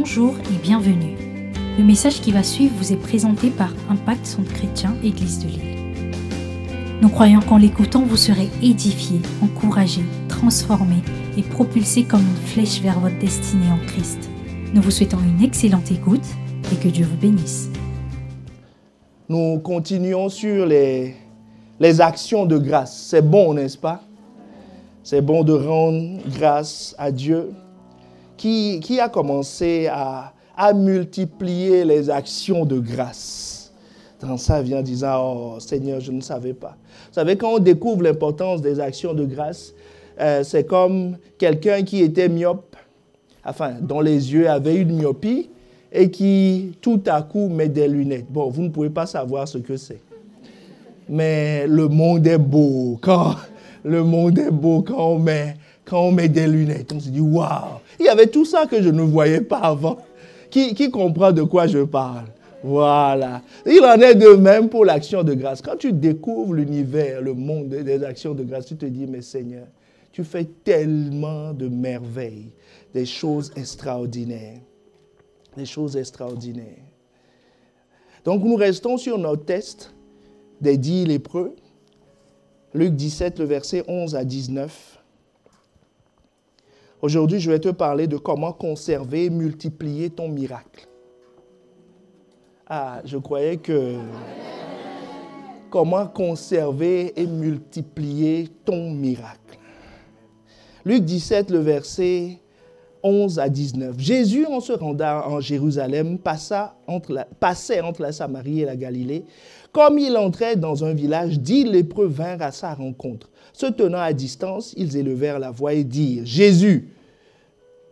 Bonjour et bienvenue. Le message qui va suivre vous est présenté par Impact Centre Chrétien Église de Lille. Nous croyons qu'en l'écoutant, vous serez édifiés, encouragés, transformés et propulsés comme une flèche vers votre destinée en Christ. Nous vous souhaitons une excellente écoute et que Dieu vous bénisse. Nous continuons sur les actions de grâce. C'est bon, n'est-ce pas? C'est bon de rendre grâce à Dieu qui a commencé à multiplier les actions de grâce. Dans ça vient en disant, « Oh Seigneur, je ne savais pas. » Vous savez, quand on découvre l'importance des actions de grâce, c'est comme quelqu'un qui était myope, dont les yeux avaient une myopie, et qui, tout à coup, met des lunettes. Bon, vous ne pouvez pas savoir ce que c'est. Mais le monde est beau. Quand on met des lunettes, on se dit, waouh, il y avait tout ça que je ne voyais pas avant. Qui comprend de quoi je parle? Voilà. Il en est de même pour l'action de grâce. Quand tu découvres l'univers, le monde des actions de grâce, tu te dis, mais Seigneur, tu fais tellement de merveilles, des choses extraordinaires. Des choses extraordinaires. Donc, nous restons sur notre test des 10 lépreux. Luc 17, le verset 11 à 19. Aujourd'hui, je vais te parler de comment conserver et multiplier ton miracle. Ah, je croyais que... Comment conserver et multiplier ton miracle. Luc 17, le verset 11 à 19. Jésus, en se rendant en Jérusalem, passait entre la Samarie et la Galilée. Comme il entrait dans un village, 10 lépreux vinrent à sa rencontre. Se tenant à distance, ils élevèrent la voix et dirent, « Jésus,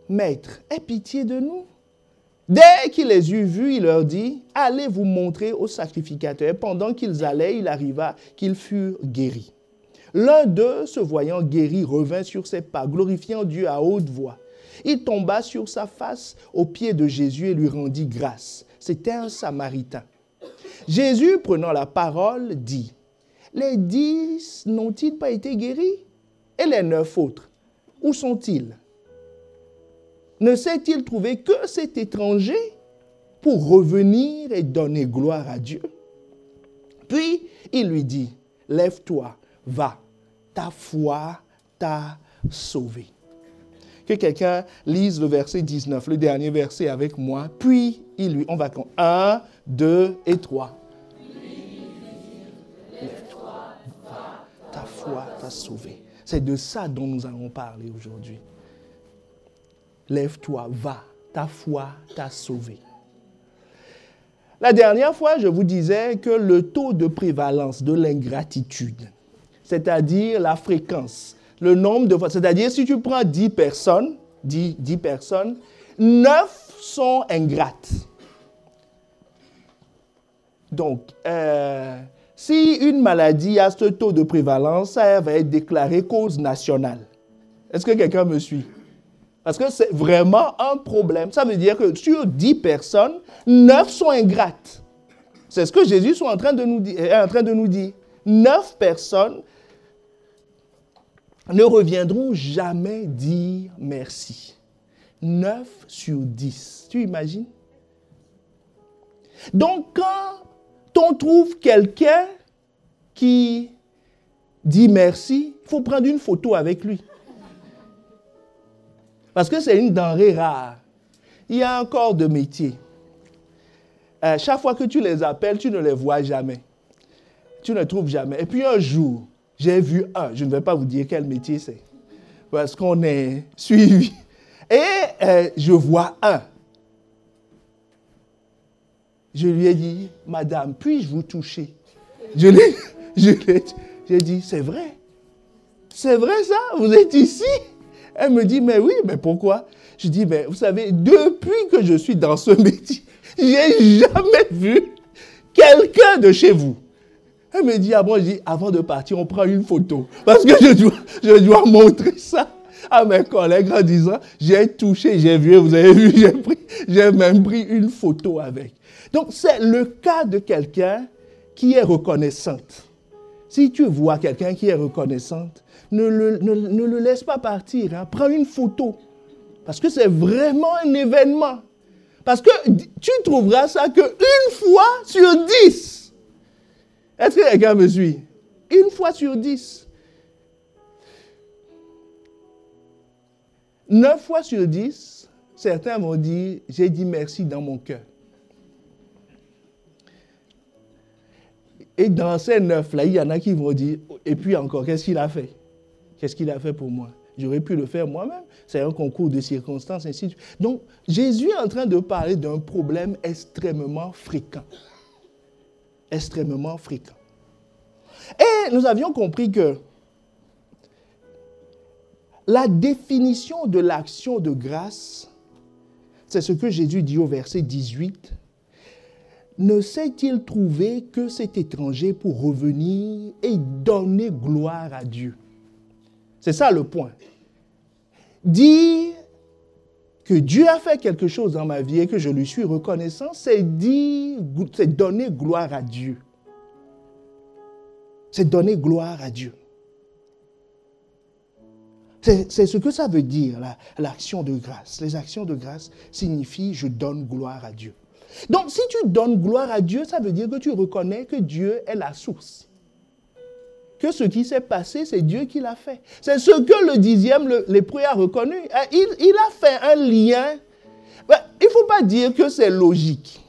Maître, aie pitié de nous. » Dès qu'il les eut vus, il leur dit, « Allez vous montrer au sacrificateur. » Pendant qu'ils allaient, il arriva qu'ils furent guéris. L'un d'eux, se voyant guéri, revint sur ses pas, glorifiant Dieu à haute voix. Il tomba sur sa face aux pieds de Jésus et lui rendit grâce. C'était un Samaritain. Jésus, prenant la parole, dit, « Les 10 n'ont-ils pas été guéris? Et les 9 autres, où sont-ils? Ne s'est-il trouvé que cet étranger pour revenir et donner gloire à Dieu? » Puis il lui dit, « Lève-toi, va, ta foi t'a sauvé. » Que quelqu'un lise le verset 19, le dernier verset avec moi. Puis on va compter 1, 2 et 3. Lève-toi, va, ta foi t'a sauvé. C'est de ça dont nous allons parler aujourd'hui. Lève-toi, va, ta foi t'a sauvé. La dernière fois, je vous disais que le taux de prévalence de l'ingratitude, c'est-à-dire la fréquence, le nombre de fois, c'est-à-dire si tu prends 10 personnes, 9 sont ingrates. Donc, si une maladie a ce taux de prévalence, ça va être déclaré cause nationale. Est-ce que quelqu'un me suit? Parce que c'est vraiment un problème. Ça veut dire que sur 10 personnes, 9 sont ingrates. C'est ce que Jésus est en train de nous dire. 9 personnes ne reviendront jamais dire merci. 9 sur 10. Tu imagines? Donc, quand on trouve quelqu'un qui dit merci, il faut prendre une photo avec lui. Parce que c'est une denrée rare. Il y a un corps de métier. Chaque fois que tu les appelles, tu ne les vois jamais. Tu ne trouves jamais. Et puis un jour, j'ai vu un. Je ne vais pas vous dire quel métier c'est. Parce qu'on est suivi. Et je vois un. Je lui ai dit, « Madame, puis-je vous toucher ?» J'ai dit, « C'est vrai. C'est vrai ça? Vous êtes ici? » Elle me dit, « Mais oui, mais pourquoi? » Je dis, « Mais vous savez, depuis que je suis dans ce métier, je n'ai jamais vu quelqu'un de chez vous. » Elle me dit, « Ah bon, je dis, avant de partir, on prend une photo. Parce que je dois montrer ça à mes collègues en disant, j'ai touché, j'ai vu, vous avez vu, j'ai même pris une photo avec. » Donc, c'est le cas de quelqu'un qui est reconnaissante. Si tu vois quelqu'un qui est reconnaissante, ne le laisse pas partir. Hein. Prends une photo. Parce que c'est vraiment un événement. Parce que tu trouveras ça qu'une fois sur 10. Est-ce que quelqu'un me suit? Une fois sur 10. 9 fois sur 10, certains vont dire, j'ai dit merci dans mon cœur. Et dans ces 9-là, il y en a qui vont dire, et puis encore, qu'est-ce qu'il a fait? Qu'est-ce qu'il a fait pour moi? J'aurais pu le faire moi-même. C'est un concours de circonstances, ainsi de suite. Donc, Jésus est en train de parler d'un problème extrêmement fréquent. Extrêmement fréquent. Et nous avions compris que la définition de l'action de grâce, c'est ce que Jésus dit au verset 18. Ne s'est-il trouvé que cet étranger pour revenir et donner gloire à Dieu? C'est ça le point. Dire que Dieu a fait quelque chose dans ma vie et que je lui suis reconnaissant, c'est donner gloire à Dieu. C'est donner gloire à Dieu. C'est ce que ça veut dire, l'action de grâce. Les actions de grâce signifient je donne gloire à Dieu. Donc, si tu donnes gloire à Dieu, ça veut dire que tu reconnais que Dieu est la source. Que ce qui s'est passé, c'est Dieu qui l'a fait. C'est ce que le 10e lépreux a reconnu. Il a fait un lien. Il ne faut pas dire que c'est logique.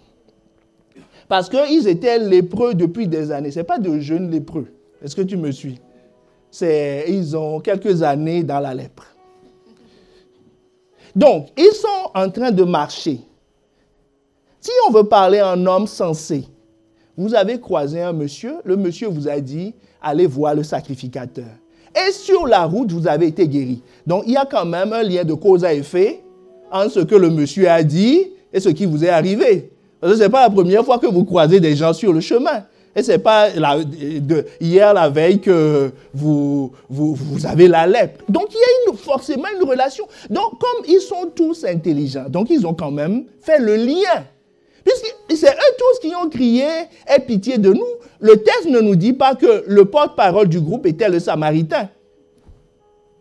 Parce qu'ils étaient lépreux depuis des années. Ce n'est pas de jeunes lépreux. Est-ce que tu me suis? Ils ont quelques années dans la lèpre. Donc, ils sont en train de marcher. Si on veut parler en homme sensé, vous avez croisé un monsieur, le monsieur vous a dit, allez voir le sacrificateur. Et sur la route, vous avez été guéri. Donc, il y a quand même un lien de cause à effet entre ce que le monsieur a dit et ce qui vous est arrivé. Parce que ce n'est pas la première fois que vous croisez des gens sur le chemin. Et ce n'est pas hier, la veille, que vous avez la lèpre. Donc, il y a forcément une relation. Donc, comme ils sont tous intelligents, donc ils ont quand même fait le lien. Puisque c'est eux tous qui ont crié « Aie pitié de nous ». Le texte ne nous dit pas que le porte-parole du groupe était le Samaritain.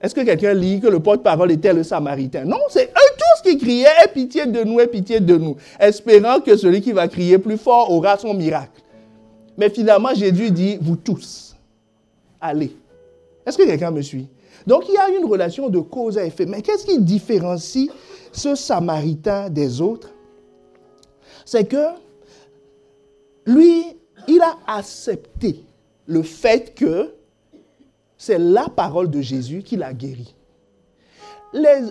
Est-ce que quelqu'un lit que le porte-parole était le Samaritain? Non, c'est eux tous qui criaient « Aie pitié de nous, aie pitié de nous », espérant que celui qui va crier plus fort aura son miracle. Mais finalement, Jésus dit « Vous tous, allez ». Est-ce que quelqu'un me suit? Donc, il y a une relation de cause à effet. Mais qu'est-ce qui différencie ce Samaritain des autres? C'est que lui, il a accepté le fait que c'est la parole de Jésus qui l'a guéri.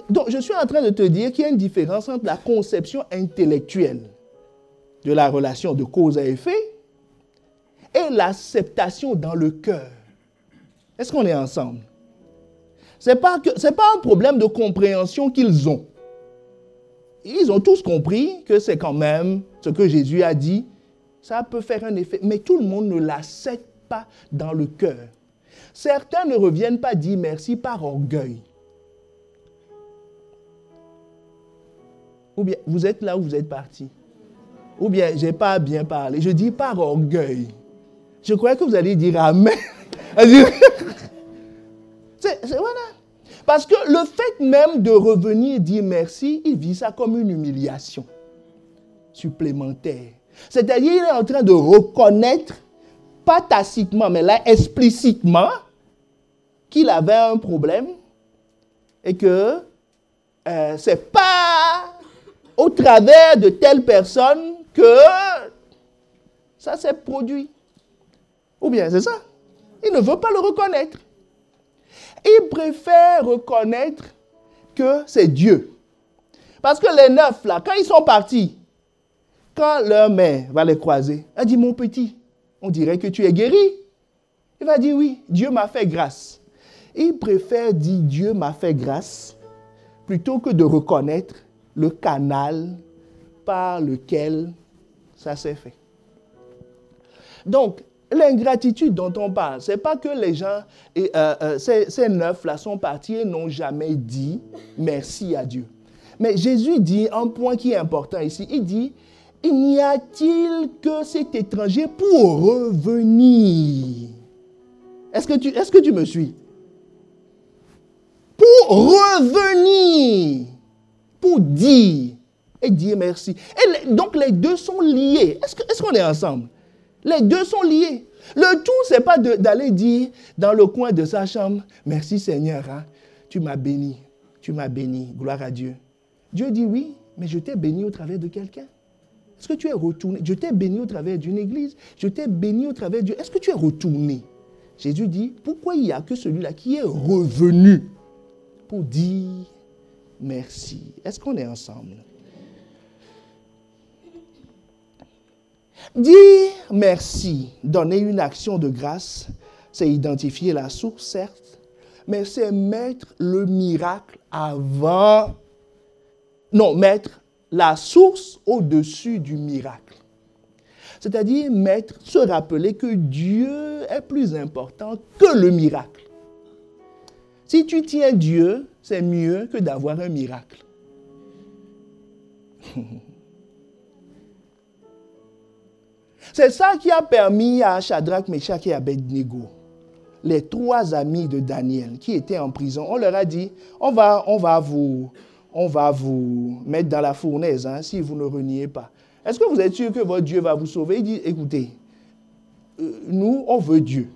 Donc, je suis en train de te dire qu'il y a une différence entre la conception intellectuelle de la relation de cause à effet et l'acceptation dans le cœur. Est-ce qu'on est ensemble? Ce n'est pas un problème de compréhension qu'ils ont. Ils ont tous compris que c'est quand même ce que Jésus a dit. Ça peut faire un effet, mais tout le monde ne l'accepte pas dans le cœur. Certains ne reviennent pas dire merci par orgueil. Ou bien, vous êtes là ou vous êtes parti. Ou bien, je n'ai pas bien parlé. Je dis par orgueil. Je croyais que vous alliez dire amen. Voilà. Parce que le fait même de revenir dire merci, il vit ça comme une humiliation supplémentaire. C'est-à-dire, il est en train de reconnaître, pas tacitement, mais là explicitement, qu'il avait un problème et que ce n'est pas au travers de telle personne que ça s'est produit. Ou bien, c'est ça. Il ne veut pas le reconnaître. Il préfère reconnaître que c'est Dieu. Parce que les 9, là, quand ils sont partis, quand leur mère va les croiser, elle dit, mon petit, on dirait que tu es guéri. Il va dire, oui, Dieu m'a fait grâce. Il préfère dire, Dieu m'a fait grâce, plutôt que de reconnaître le canal par lequel ça s'est fait. Donc, l'ingratitude dont on parle, ce n'est pas que les gens, ces 9 là sont partis et n'ont jamais dit merci à Dieu. Mais Jésus dit un point qui est important ici. Il dit, il n'y a-t-il que cet étranger pour revenir? Est-ce que tu me suis? Pour revenir, pour dire et dire merci. Donc les deux sont liés. Est-ce qu'on est ensemble? Les deux sont liés. Le tout, ce n'est pas d'aller dire dans le coin de sa chambre, merci Seigneur, hein, tu m'as béni, gloire à Dieu. Dieu dit oui, mais je t'ai béni au travers de quelqu'un. Est-ce que tu es retourné? Je t'ai béni au travers d'une église, je t'ai béni au travers de... Est-ce que tu es retourné? Jésus dit, pourquoi il n'y a que celui-là qui est revenu pour dire merci? Est-ce qu'on est ensemble? Dire merci, donner une action de grâce, c'est identifier la source, certes, mais c'est mettre le miracle avant... Non, mettre la source au-dessus du miracle. C'est-à-dire se rappeler que Dieu est plus important que le miracle. Si tu tiens Dieu, c'est mieux que d'avoir un miracle. C'est ça qui a permis à Shadrach, Meshach et Abednego, les trois amis de Daniel qui étaient en prison, on leur a dit, on va vous mettre dans la fournaise hein, si vous ne reniez pas. Est-ce que vous êtes sûr que votre Dieu va vous sauver? Il dit, écoutez, nous, on veut Dieu.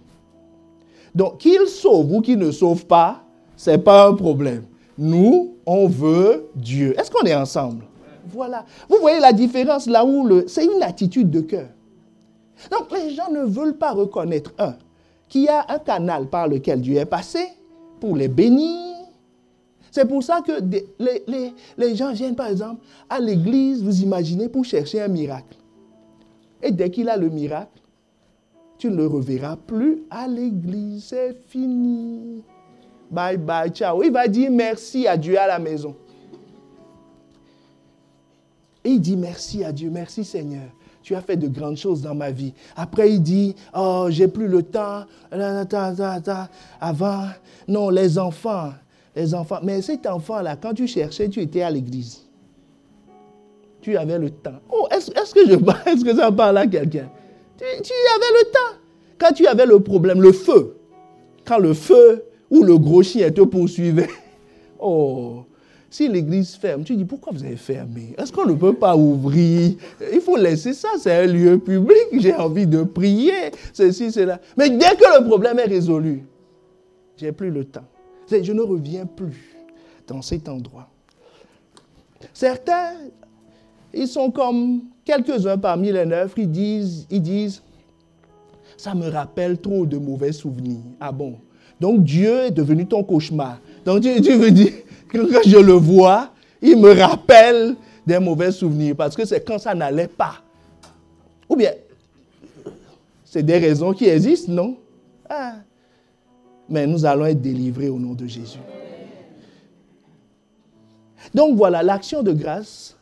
Donc, qu'il sauve ou qu'il ne sauve pas, ce n'est pas un problème. Nous, on veut Dieu. Est-ce qu'on est ensemble? Voilà. Vous voyez la différence là où c'est une attitude de cœur. Donc, les gens ne veulent pas reconnaître, qu'il y a un canal par lequel Dieu est passé pour les bénir. C'est pour ça que les gens viennent, par exemple, à l'église, vous imaginez, pour chercher un miracle. Et dès qu'il a le miracle, tu ne le reverras plus à l'église. C'est fini. Bye bye, ciao. Il va dire merci à Dieu à la maison. Et il dit merci à Dieu, merci Seigneur. Tu as fait de grandes choses dans ma vie. Après, il dit, oh, j'ai plus le temps. Avant, non, les enfants. Mais cet enfant-là, quand tu cherchais, tu étais à l'église. Tu avais le temps. Oh, est-ce que ça parle à quelqu'un? Tu avais le temps. Quand tu avais le problème, le feu. Quand le feu ou le gros chien te poursuivait. Oh, si l'église ferme, tu dis, pourquoi vous avez fermé? Est-ce qu'on ne peut pas ouvrir? Il faut laisser ça, c'est un lieu public. J'ai envie de prier, ceci, cela. Mais dès que le problème est résolu, j'ai plus le temps. Je ne reviens plus dans cet endroit. Certains, ils sont comme quelques-uns parmi les 9, ils disent, ça me rappelle trop de mauvais souvenirs. Ah bon? Donc Dieu est devenu ton cauchemar. Donc tu veux dire, quand je le vois, il me rappelle des mauvais souvenirs parce que c'est quand ça n'allait pas. Ou bien, c'est des raisons qui existent, non? Ah. Mais nous allons être délivrés au nom de Jésus. Donc voilà, l'action de grâce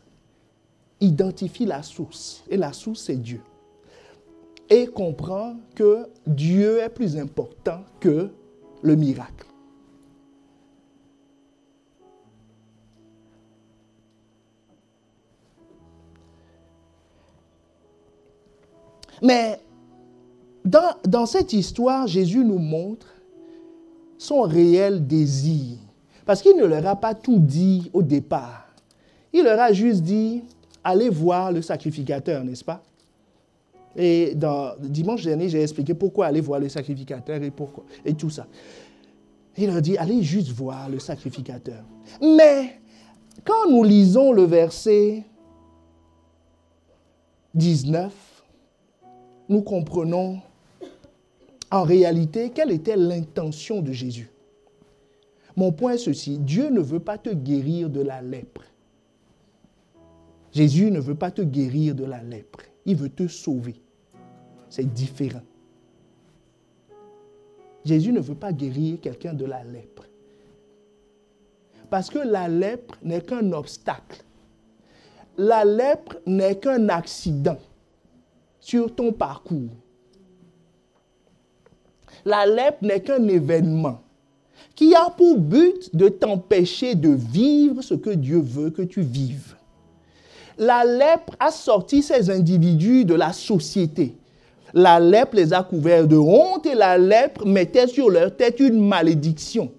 identifie la source. Et la source, c'est Dieu. Et comprend que Dieu est plus important que le miracle. Mais dans cette histoire, Jésus nous montre son réel désir. Parce qu'il ne leur a pas tout dit au départ. Il leur a juste dit, allez voir le sacrificateur, n'est-ce pas? Et dimanche dernier, j'ai expliqué pourquoi aller voir le sacrificateur et tout ça. Il leur dit, allez juste voir le sacrificateur. Mais quand nous lisons le verset 19, nous comprenons en réalité quelle était l'intention de Jésus. Mon point est ceci, Dieu ne veut pas te guérir de la lèpre. Jésus ne veut pas te guérir de la lèpre. Il veut te sauver. C'est différent. Jésus ne veut pas guérir quelqu'un de la lèpre. Parce que la lèpre n'est qu'un obstacle. La lèpre n'est qu'un accident sur ton parcours. La lèpre n'est qu'un événement qui a pour but de t'empêcher de vivre ce que Dieu veut que tu vives. La lèpre a sorti ces individus de la société. La lèpre les a couverts de honte et la lèpre mettait sur leur tête une malédiction.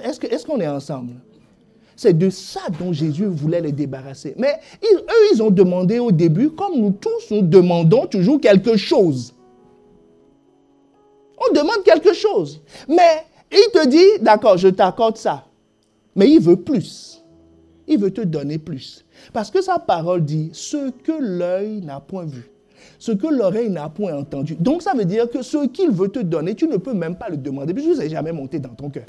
Est-ce qu'on est ensemble? C'est de ça dont Jésus voulait les débarrasser. Mais eux, ils ont demandé au début, comme nous tous, nous demandons toujours quelque chose. On demande quelque chose. Mais il te dit, d'accord, je t'accorde ça. Mais il veut plus. Il veut te donner plus. Parce que sa parole dit, ce que l'œil n'a point vu, ce que l'oreille n'a point entendu. Donc ça veut dire que ce qu'il veut te donner, tu ne peux même pas le demander, puisque ça n'est jamais monté dans ton cœur.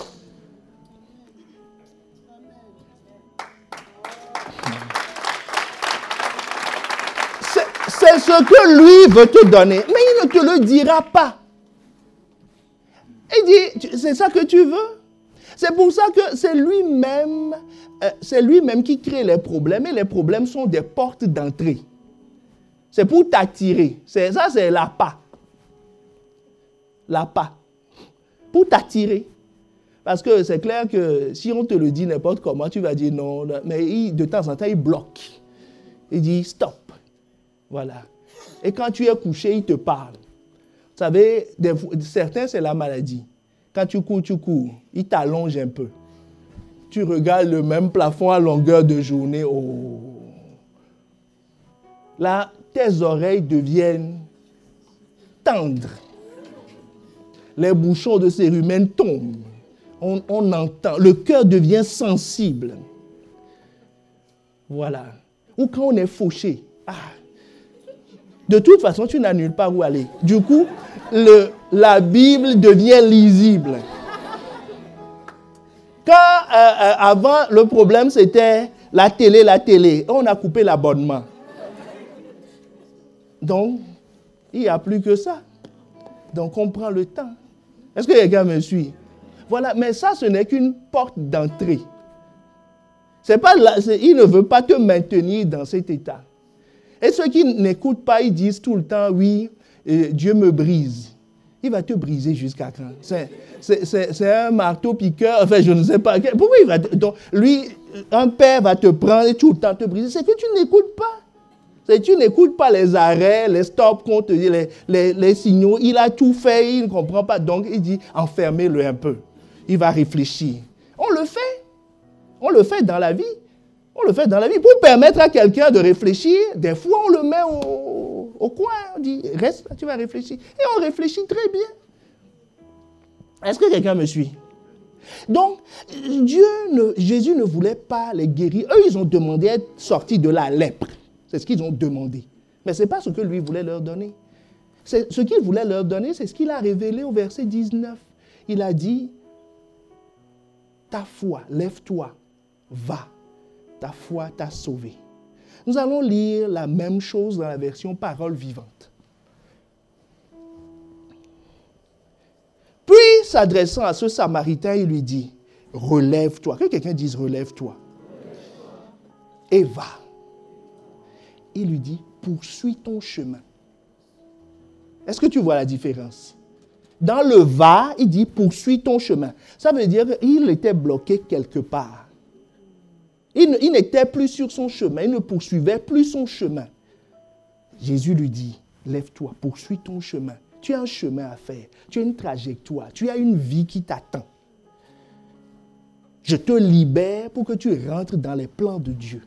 C'est ce que lui veut te donner, mais il ne te le dira pas. Il dit, c'est ça que tu veux? C'est pour ça que c'est lui-même qui crée les problèmes, et les problèmes sont des portes d'entrée. C'est pour t'attirer. Ça, c'est l'appât. L'appât. Pour t'attirer. Parce que c'est clair que si on te le dit n'importe comment, tu vas dire non, mais de temps en temps, il bloque. Il dit stop. Voilà. Et quand tu es couché, il te parle. Vous savez, certains, c'est la maladie. Quand tu cours, il t'allonge un peu. Tu regardes le même plafond à longueur de journée. Oh. Là, tes oreilles deviennent tendres. Les bouchons de cérumen tombent. On entend. Le cœur devient sensible. Voilà. Ou quand on est fauché. De toute façon, tu n'as nulle part où aller. Du coup, la Bible devient lisible. Quand avant, le problème, c'était la télé. On a coupé l'abonnement. Donc, il n'y a plus que ça. Donc, on prend le temps. Est-ce que quelqu'un me suit? Voilà, mais ça, ce n'est qu'une porte d'entrée. Il ne veut pas te maintenir dans cet état. Et ceux qui n'écoutent pas, ils disent tout le temps, oui, Dieu me brise. Il va te briser jusqu'à quand? C'est un marteau-piqueur, enfin, je ne sais pas. Pourquoi il va donc, lui, un père va te prendre et tout le temps te briser. C'est que tu n'écoutes pas. Tu n'écoutes pas les arrêts, les stops, les signaux. Il a tout fait, il ne comprend pas. Donc, il dit, enfermez-le un peu. Il va réfléchir. On le fait. On le fait dans la vie. On le fait dans la vie. Pour permettre à quelqu'un de réfléchir, des fois, on le met au coin. On dit, reste là, tu vas réfléchir. Et on réfléchit très bien. Est-ce que quelqu'un me suit? Donc, Jésus ne voulait pas les guérir. Eux, ils ont demandé à être sortis de la lèpre. C'est ce qu'ils ont demandé. Mais ce n'est pas ce que lui voulait leur donner. Ce qu'il voulait leur donner, c'est ce qu'il a révélé au verset 19. Il a dit, ta foi, lève-toi, va. Ta foi t'a sauvé. Nous allons lire la même chose dans la version parole vivante. Puis, s'adressant à ce Samaritain, il lui dit, relève-toi. Que quelqu'un dise, relève-toi. Et va. Il lui dit, poursuis ton chemin. Est-ce que tu vois la différence? Dans le va, il dit, poursuis ton chemin. Ça veut dire qu'il était bloqué quelque part. Il n'était plus sur son chemin, il ne poursuivait plus son chemin. Jésus lui dit, lève-toi, poursuis ton chemin. Tu as un chemin à faire, tu as une trajectoire, tu as une vie qui t'attend. Je te libère pour que tu rentres dans les plans de Dieu.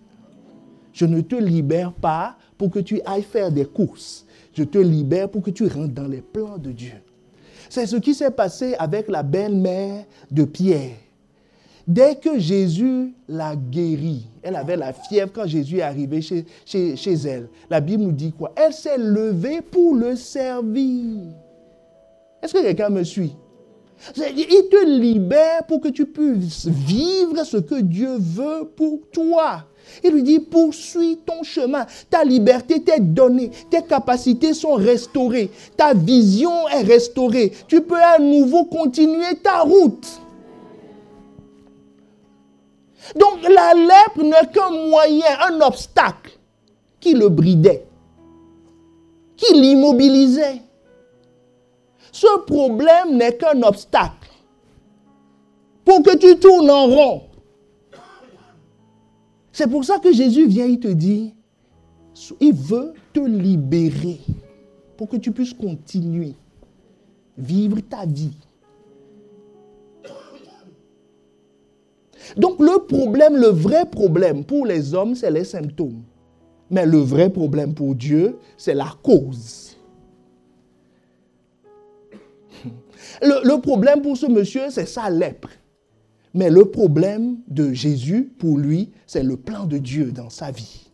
Je ne te libère pas pour que tu ailles faire des courses. Je te libère pour que tu rentres dans les plans de Dieu. C'est ce qui s'est passé avec la belle-mère de Pierre. Dès que Jésus l'a guérie, elle avait la fièvre quand Jésus est arrivé chez elle. La Bible nous dit quoi? Elle s'est levée pour le servir. Est-ce que quelqu'un me suit? Il te libère pour que tu puisses vivre ce que Dieu veut pour toi. Il lui dit, poursuis ton chemin. Ta liberté t'est donnée. Tes capacités sont restaurées. Ta vision est restaurée. Tu peux à nouveau continuer ta route. Donc la lèpre n'est qu'un moyen, un obstacle qui le bridait, qui l'immobilisait. Ce problème n'est qu'un obstacle pour que tu tournes en rond. C'est pour ça que Jésus vient, il te dit, il veut te libérer pour que tu puisses continuer, vivre ta vie. Donc le vrai problème pour les hommes, c'est les symptômes. Mais le vrai problème pour Dieu, c'est la cause. Le problème pour ce monsieur, c'est sa lèpre. Mais le problème de Jésus, pour lui, c'est le plan de Dieu dans sa vie.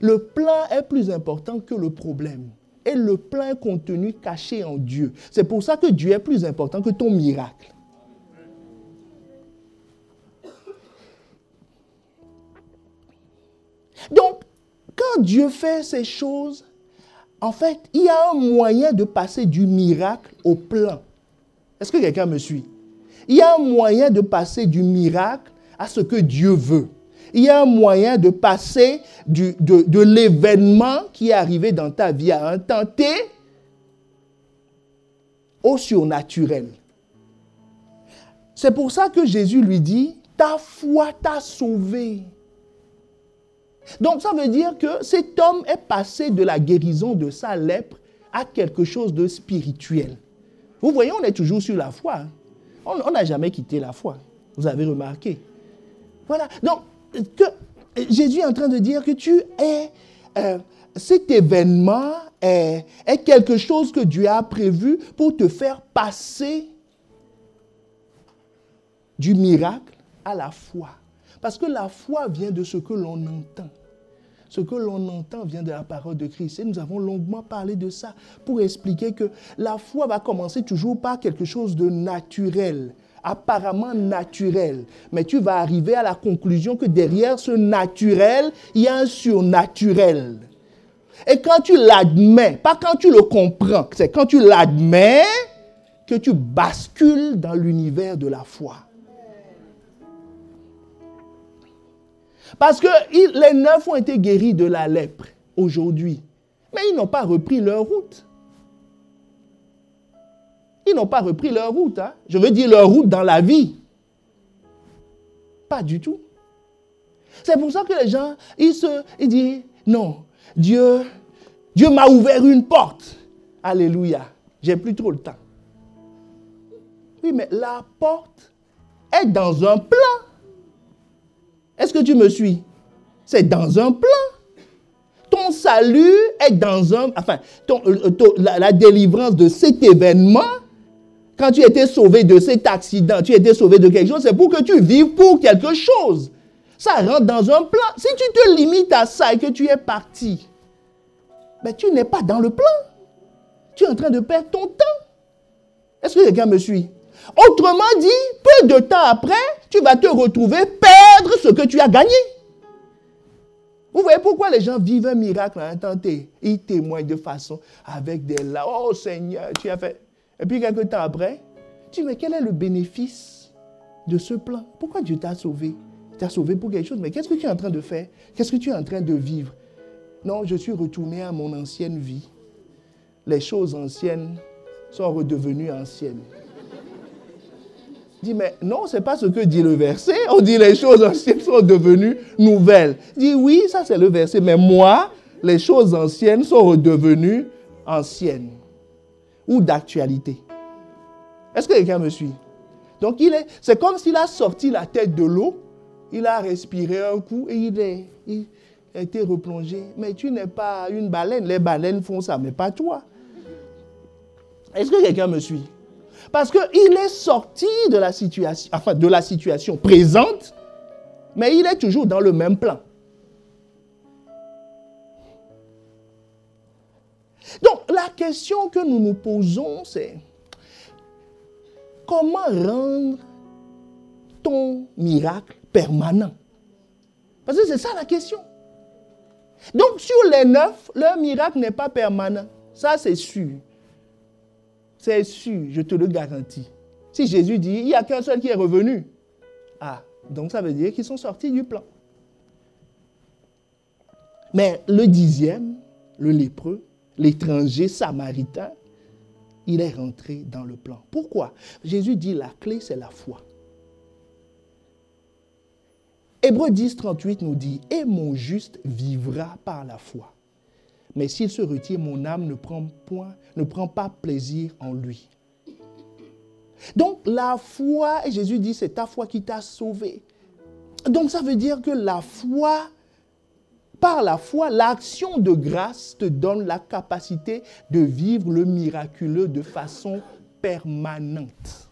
Le plan est plus important que le problème. Et le plan est contenu, caché en Dieu. C'est pour ça que Dieu est plus important que ton miracle. Donc, quand Dieu fait ces choses, en fait, il y a un moyen de passer du miracle au plan. Est-ce que quelqu'un me suit? Il y a un moyen de passer du miracle à ce que Dieu veut. Il y a un moyen de passer de l'événement qui est arrivé dans ta vie à un temps T au surnaturel. C'est pour ça que Jésus lui dit, ta foi t'a sauvé. Donc ça veut dire que cet homme est passé de la guérison de sa lèpre à quelque chose de spirituel. Vous voyez, on est toujours sur la foi. On n'a jamais quitté la foi. Vous avez remarqué. Voilà. Donc, Jésus est en train de dire que cet événement est quelque chose que Dieu a prévu pour te faire passer du miracle à la foi. Parce que la foi vient de ce que l'on entend. Ce que l'on entend vient de la parole de Christ. Et nous avons longuement parlé de ça pour expliquer que la foi va commencer toujours par quelque chose de naturel, apparemment naturel. Mais tu vas arriver à la conclusion que derrière ce naturel, il y a un surnaturel. Et quand tu l'admets, pas quand tu le comprends, c'est quand tu l'admets que tu bascules dans l'univers de la foi. Parce que les 9 ont été guéris de la lèpre aujourd'hui. Mais ils n'ont pas repris leur route. Ils n'ont pas repris leur route. Hein. Je veux dire leur route dans la vie. Pas du tout. C'est pour ça que les gens, ils disent, non, Dieu m'a ouvert une porte. Alléluia. J'ai plus trop le temps. Oui, mais la porte est dans un plan. Est-ce que tu me suis? C'est dans un plan. Ton salut est dans un... Enfin, la délivrance de cet événement, quand tu étais sauvé de cet accident, tu étais sauvé de quelque chose, c'est pour que tu vives pour quelque chose. Ça rentre dans un plan. Si tu te limites à ça et que tu es parti, ben, tu n'es pas dans le plan. Tu es en train de perdre ton temps. Est-ce que quelqu'un me suit? Autrement dit, peu de temps après, tu vas te retrouver perdre ce que tu as gagné. Vous voyez pourquoi les gens vivent un miracle à un temps T? Ils témoignent de façon avec des larmes. Oh Seigneur, tu as fait. Et puis quelques temps après, tu dis, mais quel est le bénéfice de ce plan? Pourquoi Dieu t'a sauvé? Il t'a sauvé pour quelque chose. Mais qu'est-ce que tu es en train de faire? Qu'est-ce que tu es en train de vivre? Non, je suis retourné à mon ancienne vie. Les choses anciennes sont redevenues anciennes. Dit, mais non, ce n'est pas ce que dit le verset. On dit les choses anciennes sont devenues nouvelles. Dit, oui, ça c'est le verset. Mais moi, les choses anciennes sont redevenues anciennes. Ou d'actualité. Est-ce que quelqu'un me suit? Donc, c'est comme s'il a sorti la tête de l'eau, il a respiré un coup et il a été replongé. Mais tu n'es pas une baleine. Les baleines font ça, mais pas toi. Est-ce que quelqu'un me suit? Parce qu'il est sorti de la situation présente, mais il est toujours dans le même plan. Donc, la question que nous nous posons, c'est comment rendre ton miracle permanent? Parce que c'est ça la question. Donc, sur les 9, leur miracle n'est pas permanent. Ça, c'est sûr. C'est sûr, je te le garantis. Si Jésus dit, il n'y a qu'un seul qui est revenu. Ah, donc ça veut dire qu'ils sont sortis du plan. Mais le 10e, le lépreux, l'étranger samaritain, il est rentré dans le plan. Pourquoi? Jésus dit, la clé, c'est la foi. Hébreux 10, 38 nous dit, et mon juste vivra par la foi. Mais s'il se retire, mon âme ne prend pas plaisir en lui. Donc la foi, et Jésus dit, c'est ta foi qui t'a sauvé. Donc ça veut dire que la foi, par la foi, l'action de grâce te donne la capacité de vivre le miraculeux de façon permanente.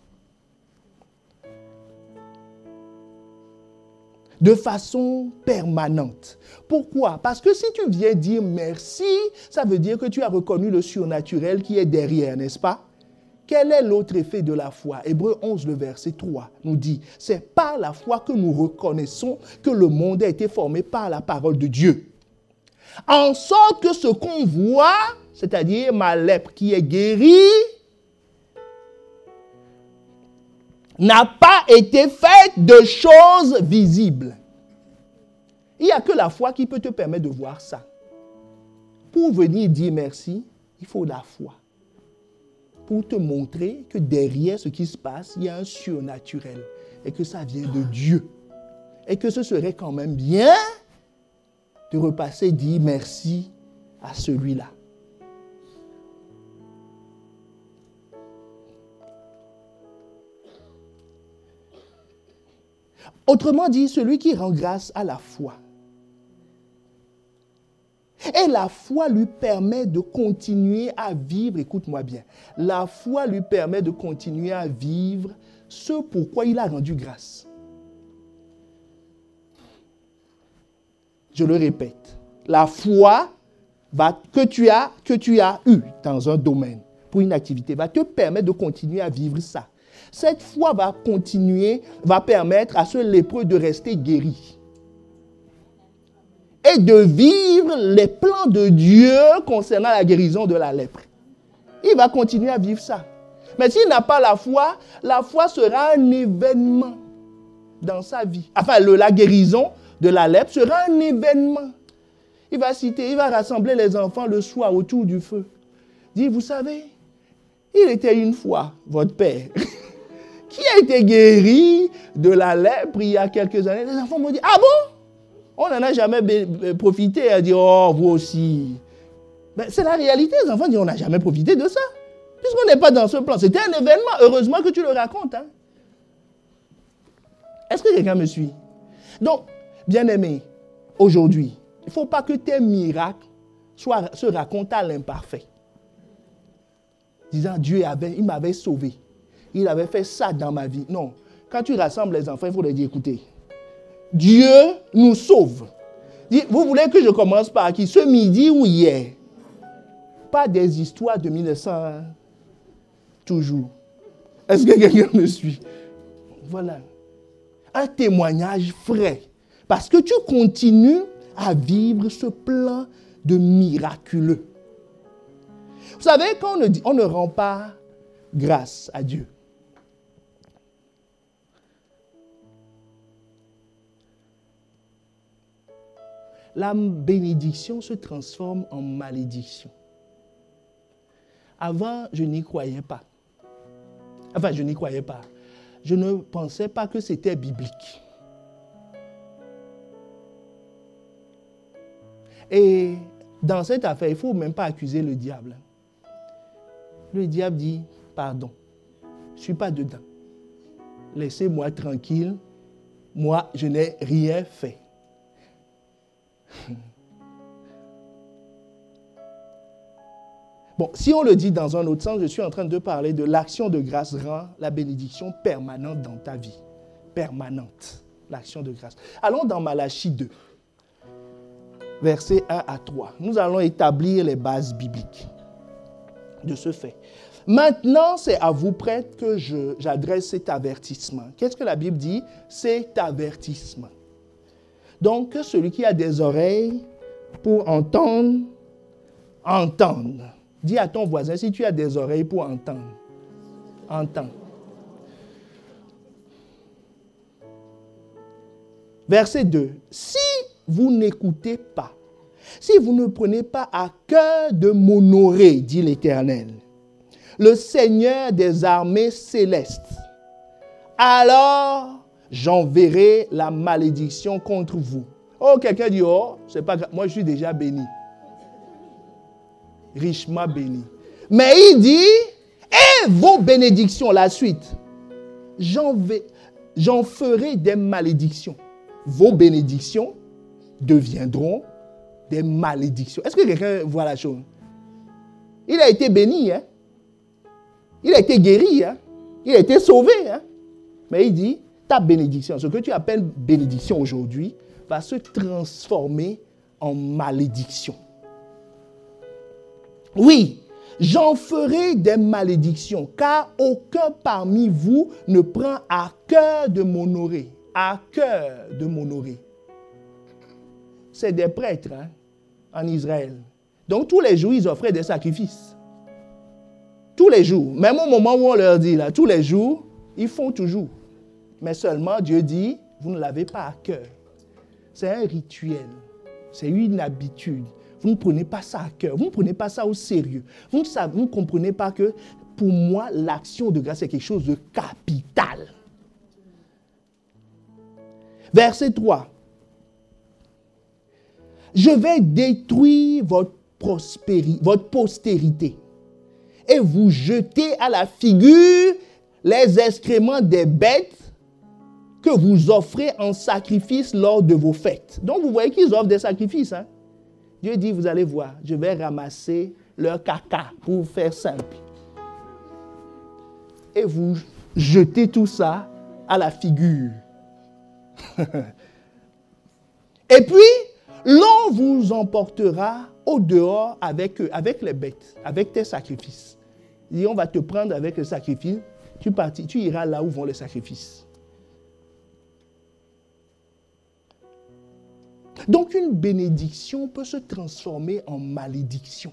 De façon permanente. Pourquoi? Parce que si tu viens dire merci, ça veut dire que tu as reconnu le surnaturel qui est derrière, n'est-ce pas? Quel est l'autre effet de la foi? Hébreux 11, le verset 3 nous dit, c'est par la foi que nous reconnaissons que le monde a été formé par la parole de Dieu. En sorte que ce qu'on voit, c'est-à-dire ma lèpre qui est guérie, n'a pas été faite de choses visibles. Il n'y a que la foi qui peut te permettre de voir ça. Pour venir dire merci, il faut la foi. Pour te montrer que derrière ce qui se passe, il y a un surnaturel et que ça vient de Dieu. Et que ce serait quand même bien de repasser et dire merci à celui-là. Autrement dit, celui qui rend grâce à la foi. Et la foi lui permet de continuer à vivre, écoute-moi bien, la foi lui permet de continuer à vivre ce pourquoi il a rendu grâce. Je le répète, la foi que tu as eue dans un domaine, pour une activité, va te permettre de continuer à vivre ça. Cette foi va permettre à ce lépreux de rester guéri. Et de vivre les plans de Dieu concernant la guérison de la lèpre. Il va continuer à vivre ça. Mais s'il n'a pas la foi sera un événement dans sa vie. Enfin, la guérison de la lèpre sera un événement. Il va rassembler les enfants le soir autour du feu. Il dit, vous savez, il était une fois votre père qui a été guéri de la lèpre il y a quelques années. Les enfants m'ont dit, ah bon? On n'en a jamais profité à dire, oh, vous aussi. Ben, c'est la réalité, les enfants disent, on n'a jamais profité de ça. Puisqu'on n'est pas dans ce plan. C'était un événement, heureusement que tu le racontes. Hein. Est-ce que quelqu'un me suit? Donc, bien-aimé, aujourd'hui, il ne faut pas que tes miracles se racontent à l'imparfait. Disant, Dieu il m'avait sauvé. Il avait fait ça dans ma vie. Non, quand tu rassembles les enfants, il faut leur dire, écoutez, Dieu nous sauve. Vous voulez que je commence par qui? Ce midi ou hier? Pas des histoires de 1900 toujours. Est-ce que quelqu'un me suit? Voilà. Un témoignage frais. Parce que tu continues à vivre ce plan de miraculeux. Vous savez, quand on ne rend pas grâce à Dieu, la bénédiction se transforme en malédiction. Avant, je n'y croyais pas. Enfin, je n'y croyais pas. Je ne pensais pas que c'était biblique. Et dans cette affaire, il ne faut même pas accuser le diable. Le diable dit, pardon, je ne suis pas dedans. Laissez-moi tranquille. Moi, je n'ai rien fait. Bon, si on le dit dans un autre sens, je suis en train de parler de l'action de grâce rend la bénédiction permanente dans ta vie. Permanente, l'action de grâce. Allons dans Malachie 2, versets 1 à 3. Nous allons établir les bases bibliques de ce fait. Maintenant, c'est à vous, prêtres, que j'adresse cet avertissement. Qu'est-ce que la Bible dit? Cet avertissement. Donc, que celui qui a des oreilles pour entendre, entende. Dis à ton voisin, si tu as des oreilles pour entendre, entends. Verset 2. Si vous n'écoutez pas, si vous ne prenez pas à cœur de m'honorer, dit l'Éternel, le Seigneur des armées célestes, alors j'enverrai la malédiction contre vous. Oh, quelqu'un dit, oh, c'est pas grave, moi je suis déjà béni. Richement béni. Mais il dit, Et vos bénédictions, la suite. J'en ferai des malédictions. Vos bénédictions deviendront des malédictions. Est-ce que quelqu'un voit la chose? Il a été béni, hein? Il a été guéri, hein? Il a été sauvé, hein? Mais il dit, ta bénédiction, ce que tu appelles bénédiction aujourd'hui, va se transformer en malédiction. Oui, j'en ferai des malédictions, car aucun parmi vous ne prend à cœur de m'honorer. À cœur de m'honorer. C'est des prêtres, hein, en Israël. Donc tous les jours, ils offraient des sacrifices. Tous les jours. Même au moment où on leur dit, là, tous les jours, ils font toujours. Mais seulement Dieu dit, vous ne l'avez pas à cœur. C'est un rituel. C'est une habitude. Vous ne prenez pas ça à cœur. Vous ne prenez pas ça au sérieux. Vous ne comprenez pas que, pour moi, l'action de grâce est quelque chose de capital. Verset 3. Je vais détruire votre postérité et vous jeter à la figure les excréments des bêtes que vous offrez en sacrifice lors de vos fêtes. Donc vous voyez qu'ils offrent des sacrifices. Hein? Dieu dit, vous allez voir, je vais ramasser leur caca pour faire simple. Et vous jetez tout ça à la figure. Et puis, l'on vous emportera au dehors avec les bêtes, avec tes sacrifices. Et on va te prendre avec le sacrifice, tu iras là où vont les sacrifices. Donc une bénédiction peut se transformer en malédiction.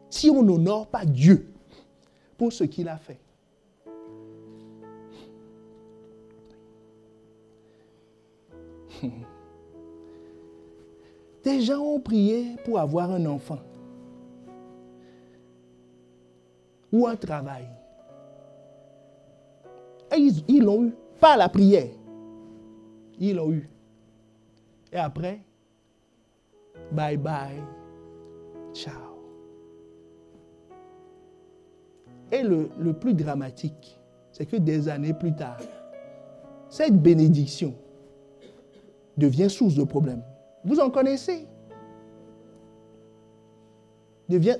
Si on n'honore pas Dieu pour ce qu'il a fait. Des gens ont prié pour avoir un enfant ou un travail. Et ils l'ont eu, pas la prière. Ils l'ont eu. Et après, bye bye, ciao. Et le plus dramatique, c'est que des années plus tard, cette bénédiction devient source de problème. Vous en connaissez?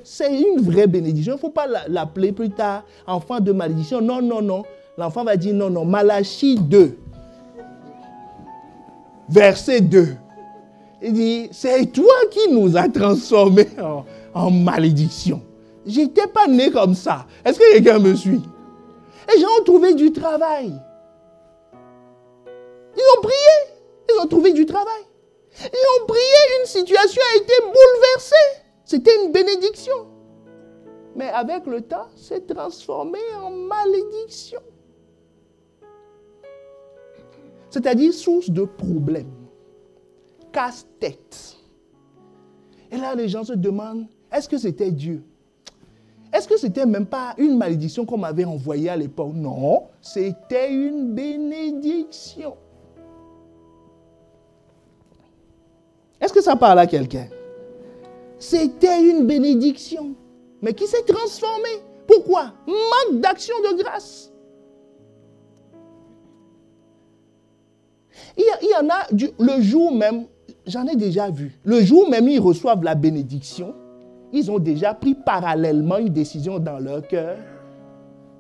C'est une vraie bénédiction. Il ne faut pas l'appeler plus tard enfant de malédiction. Non, non, non. L'enfant va dire non, non. Malachie 2, verset 2. Il dit, c'est toi qui nous as transformés en malédiction. Je n'étais pas né comme ça. Est-ce que quelqu'un me suit? Et les gens ont trouvé du travail. Ils ont prié. Ils ont trouvé du travail. Ils ont prié, une situation a été bouleversée. C'était une bénédiction. Mais avec le temps, c'est transformé en malédiction. C'est-à-dire source de problèmes. Casse-tête. Et là, les gens se demandent, est-ce que c'était Dieu? Est-ce que c'était même pas une malédiction qu'on m'avait envoyée à l'époque? Non, c'était une bénédiction. Est-ce que ça parle à quelqu'un? C'était une bénédiction, mais qui s'est transformée. Pourquoi? Manque d'action de grâce. Il y en a, le jour même, j'en ai déjà vu, le jour même ils reçoivent la bénédiction, ils ont déjà pris parallèlement une décision dans leur cœur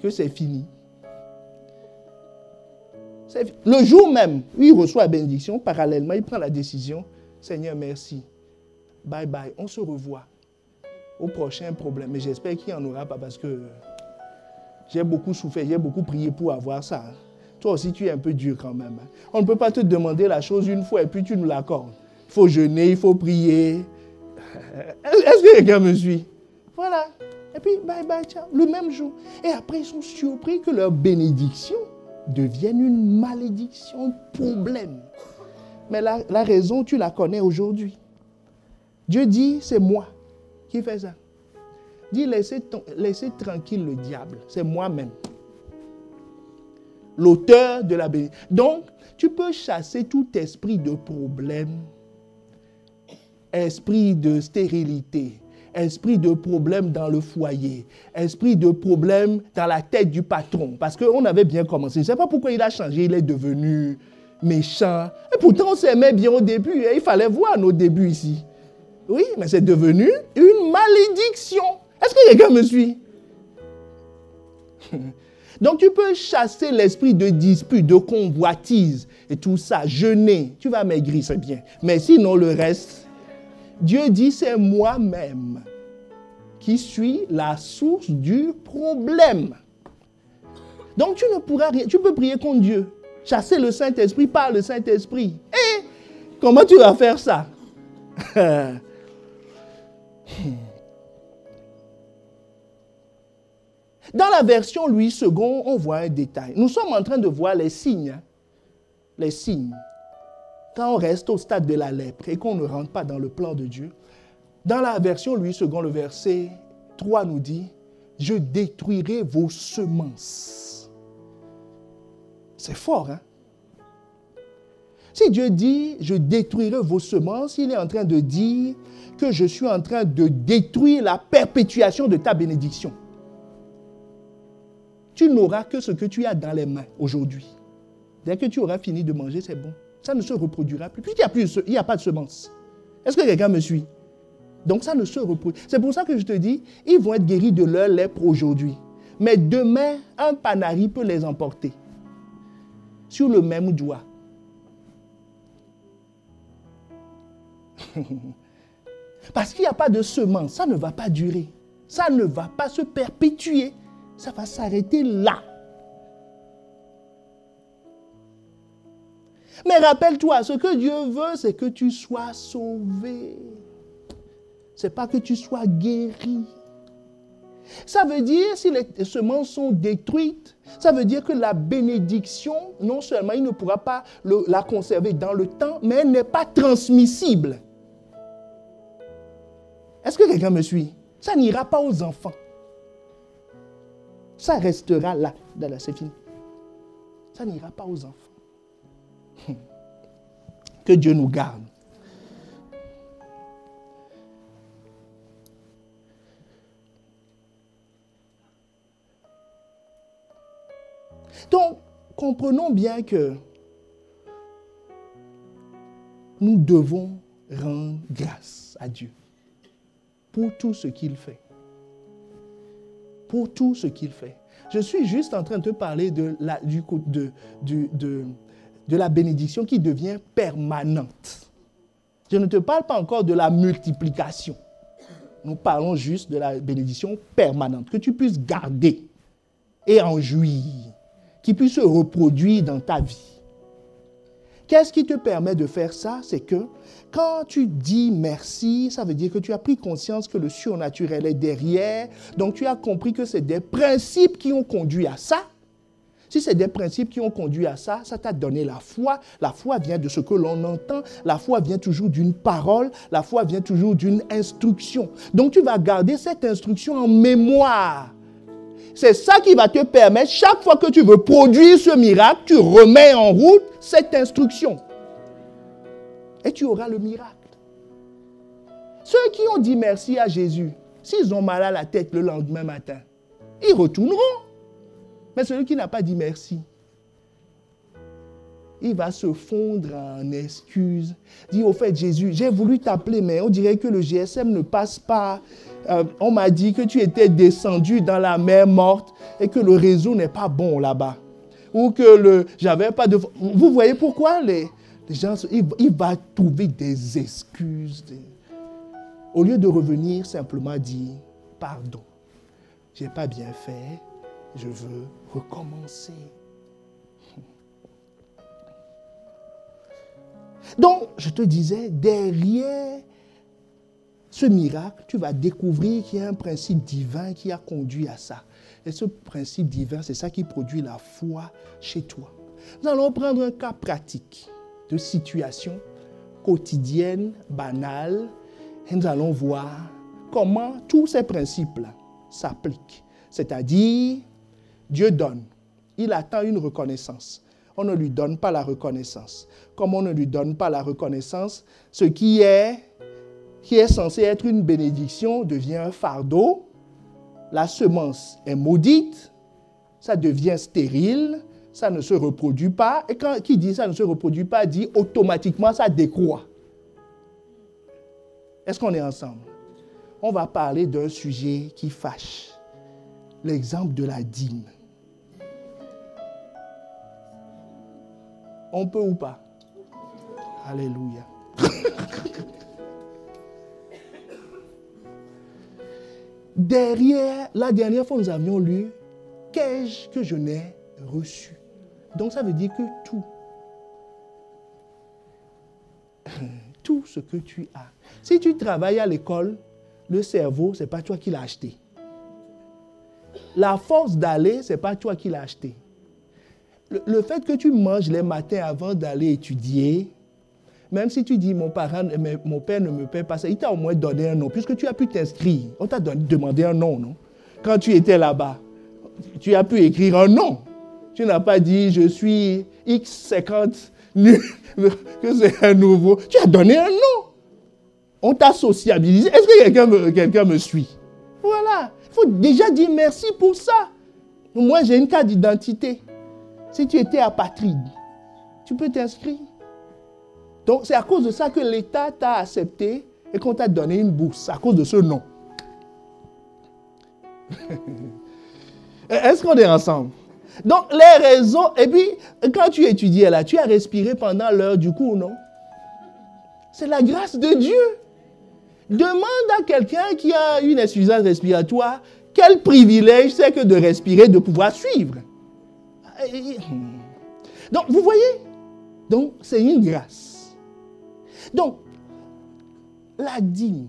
que c'est fini. Le jour même où ils reçoivent la bénédiction, parallèlement, ils prennent la décision, Seigneur, merci. Bye bye, on se revoit au prochain problème. Mais j'espère qu'il n'y en aura pas parce que j'ai beaucoup souffert, j'ai beaucoup prié pour avoir ça. Toi aussi, tu es un peu dur quand même. On ne peut pas te demander la chose une fois et puis tu nous l'accordes. Il faut jeûner, il faut prier. Est-ce que quelqu'un me suit? Voilà. Et puis, bye bye, ciao. Le même jour. Et après, ils sont surpris que leur bénédiction devienne une malédiction, un problème. Mais la raison, tu la connais aujourd'hui. Dieu dit, c'est moi qui fais ça. Dis, laissez tranquille le diable. C'est moi-même. L'auteur de la bénédiction. Donc, tu peux chasser tout esprit de problème, esprit de stérilité, esprit de problème dans le foyer, esprit de problème dans la tête du patron. Parce qu'on avait bien commencé. Je ne sais pas pourquoi il a changé, il est devenu méchant. Et pourtant, on s'aimait bien au début. Il fallait voir nos débuts ici. Oui, mais c'est devenu une malédiction. Est-ce que quelqu'un me suit? Donc, tu peux chasser l'esprit de dispute, de convoitise et tout ça, jeûner. Tu vas maigrir, c'est bien. Mais sinon, le reste, Dieu dit, c'est moi-même qui suis la source du problème. Donc, tu ne pourras rien. Tu peux prier contre Dieu, chasser le Saint-Esprit par le Saint-Esprit. Et comment tu vas faire ça? Dans la version Louis II, on voit un détail. Nous sommes en train de voir les signes. Hein? Les signes. Quand on reste au stade de la lèpre et qu'on ne rentre pas dans le plan de Dieu, dans la version Louis II, le verset 3 nous dit « Je détruirai vos semences ». C'est fort, hein? Si Dieu dit « Je détruirai vos semences », il est en train de dire que je suis en train de détruire la perpétuation de ta bénédiction. Tu n'auras que ce que tu as dans les mains aujourd'hui. Dès que tu auras fini de manger, c'est bon. Ça ne se reproduira plus. Puisqu'il n'y a pas de semences. Est-ce que quelqu'un me suit? Donc ça ne se reproduit. C'est pour ça que je te dis, ils vont être guéris de leur lèpre aujourd'hui. Mais demain, un panari peut les emporter. Sur le même doigt. Parce qu'il n'y a pas de semences. Ça ne va pas durer. Ça ne va pas se perpétuer. Ça va s'arrêter là. Mais rappelle-toi, ce que Dieu veut, c'est que tu sois sauvé. Ce n'est pas que tu sois guéri. Ça veut dire, si les semences sont détruites, ça veut dire que la bénédiction, non seulement il ne pourra pas la conserver dans le temps, mais elle n'est pas transmissible. Est-ce que quelqu'un me suit? Ça n'ira pas aux enfants. Ça restera là, c'est fini. Ça n'ira pas aux enfants. Que Dieu nous garde. Donc, comprenons bien que nous devons rendre grâce à Dieu pour tout ce qu'il fait. Pour tout ce qu'il fait. Je suis juste en train de te parler de la bénédiction qui devient permanente. Je ne te parle pas encore de la multiplication. Nous parlons juste de la bénédiction permanente, que tu puisses garder et en jouir, qui puisse se reproduire dans ta vie. Qu'est-ce qui te permet de faire ça? C'est que quand tu dis merci, ça veut dire que tu as pris conscience que le surnaturel est derrière. Donc tu as compris que c'est des principes qui ont conduit à ça. Si c'est des principes qui ont conduit à ça, ça t'a donné la foi. La foi vient de ce que l'on entend. La foi vient toujours d'une parole. La foi vient toujours d'une instruction. Donc tu vas garder cette instruction en mémoire. C'est ça qui va te permettre, chaque fois que tu veux produire ce miracle, tu remets en route cette instruction. Et tu auras le miracle. Ceux qui ont dit merci à Jésus, s'ils ont mal à la tête le lendemain matin, ils retourneront. Mais celui qui n'a pas dit merci, il va se fondre en excuses. Dit au fait, Jésus, j'ai voulu t'appeler, mais on dirait que le GSM ne passe pas. On m'a dit que tu étais descendu dans la mer morte et que le réseau n'est pas bon là-bas. Ou que j'avais pas de... Vous voyez pourquoi les gens, il va trouver des excuses. Au lieu de revenir simplement dire, pardon, je n'ai pas bien fait, je veux recommencer. Donc, je te disais, derrière ce miracle, tu vas découvrir qu'il y a un principe divin qui a conduit à ça. Et ce principe divin, c'est ça qui produit la foi chez toi. Nous allons prendre un cas pratique de situation quotidienne, banale, et nous allons voir comment tous ces principes-là s'appliquent. C'est-à-dire, Dieu donne, il attend une reconnaissance. On ne lui donne pas la reconnaissance. Comme on ne lui donne pas la reconnaissance, ce qui est qui est censé être une bénédiction devient un fardeau. La semence est maudite, ça devient stérile, ça ne se reproduit pas. Et quand qui dit ça ne se reproduit pas, dit automatiquement ça décroît. Est-ce qu'on est ensemble? On va parler d'un sujet qui fâche. L'exemple de la dîme. On peut ou pas? Alléluia. Derrière, la dernière fois nous avions lu, qu'ai-je que je n'ai reçu? Donc ça veut dire que tout ce que tu as. Si tu travailles à l'école, le cerveau, ce n'est pas toi qui l'as acheté. La force d'aller, ce n'est pas toi qui l'as acheté. Le fait que tu manges les matins avant d'aller étudier, même si tu dis mon père ne me paie pas ça, il t'a au moins donné un nom, puisque tu as pu t'inscrire. On t'a demandé un nom, non? Quand tu étais là-bas, tu as pu écrire un nom. Tu n'as pas dit je suis X50, que c'est un nouveau. Tu as donné un nom. On t'a sociabilisé. Est-ce que quelqu'un me suit? Voilà. Il faut déjà dire merci pour ça. Moi, j'ai une carte d'identité. Si tu étais apatride, tu peux t'inscrire. Donc, c'est à cause de ça que l'État t'a accepté et qu'on t'a donné une bourse, à cause de ce nom. Est-ce qu'on est ensemble? Donc, les raisons... Et puis, quand tu étudiais là, tu as respiré pendant l'heure du cours, non? C'est la grâce de Dieu. Demande à quelqu'un qui a une insuffisance respiratoire, quel privilège c'est que de respirer, de pouvoir suivre. Donc, vous voyez? Donc, c'est une grâce. Donc, la dîme,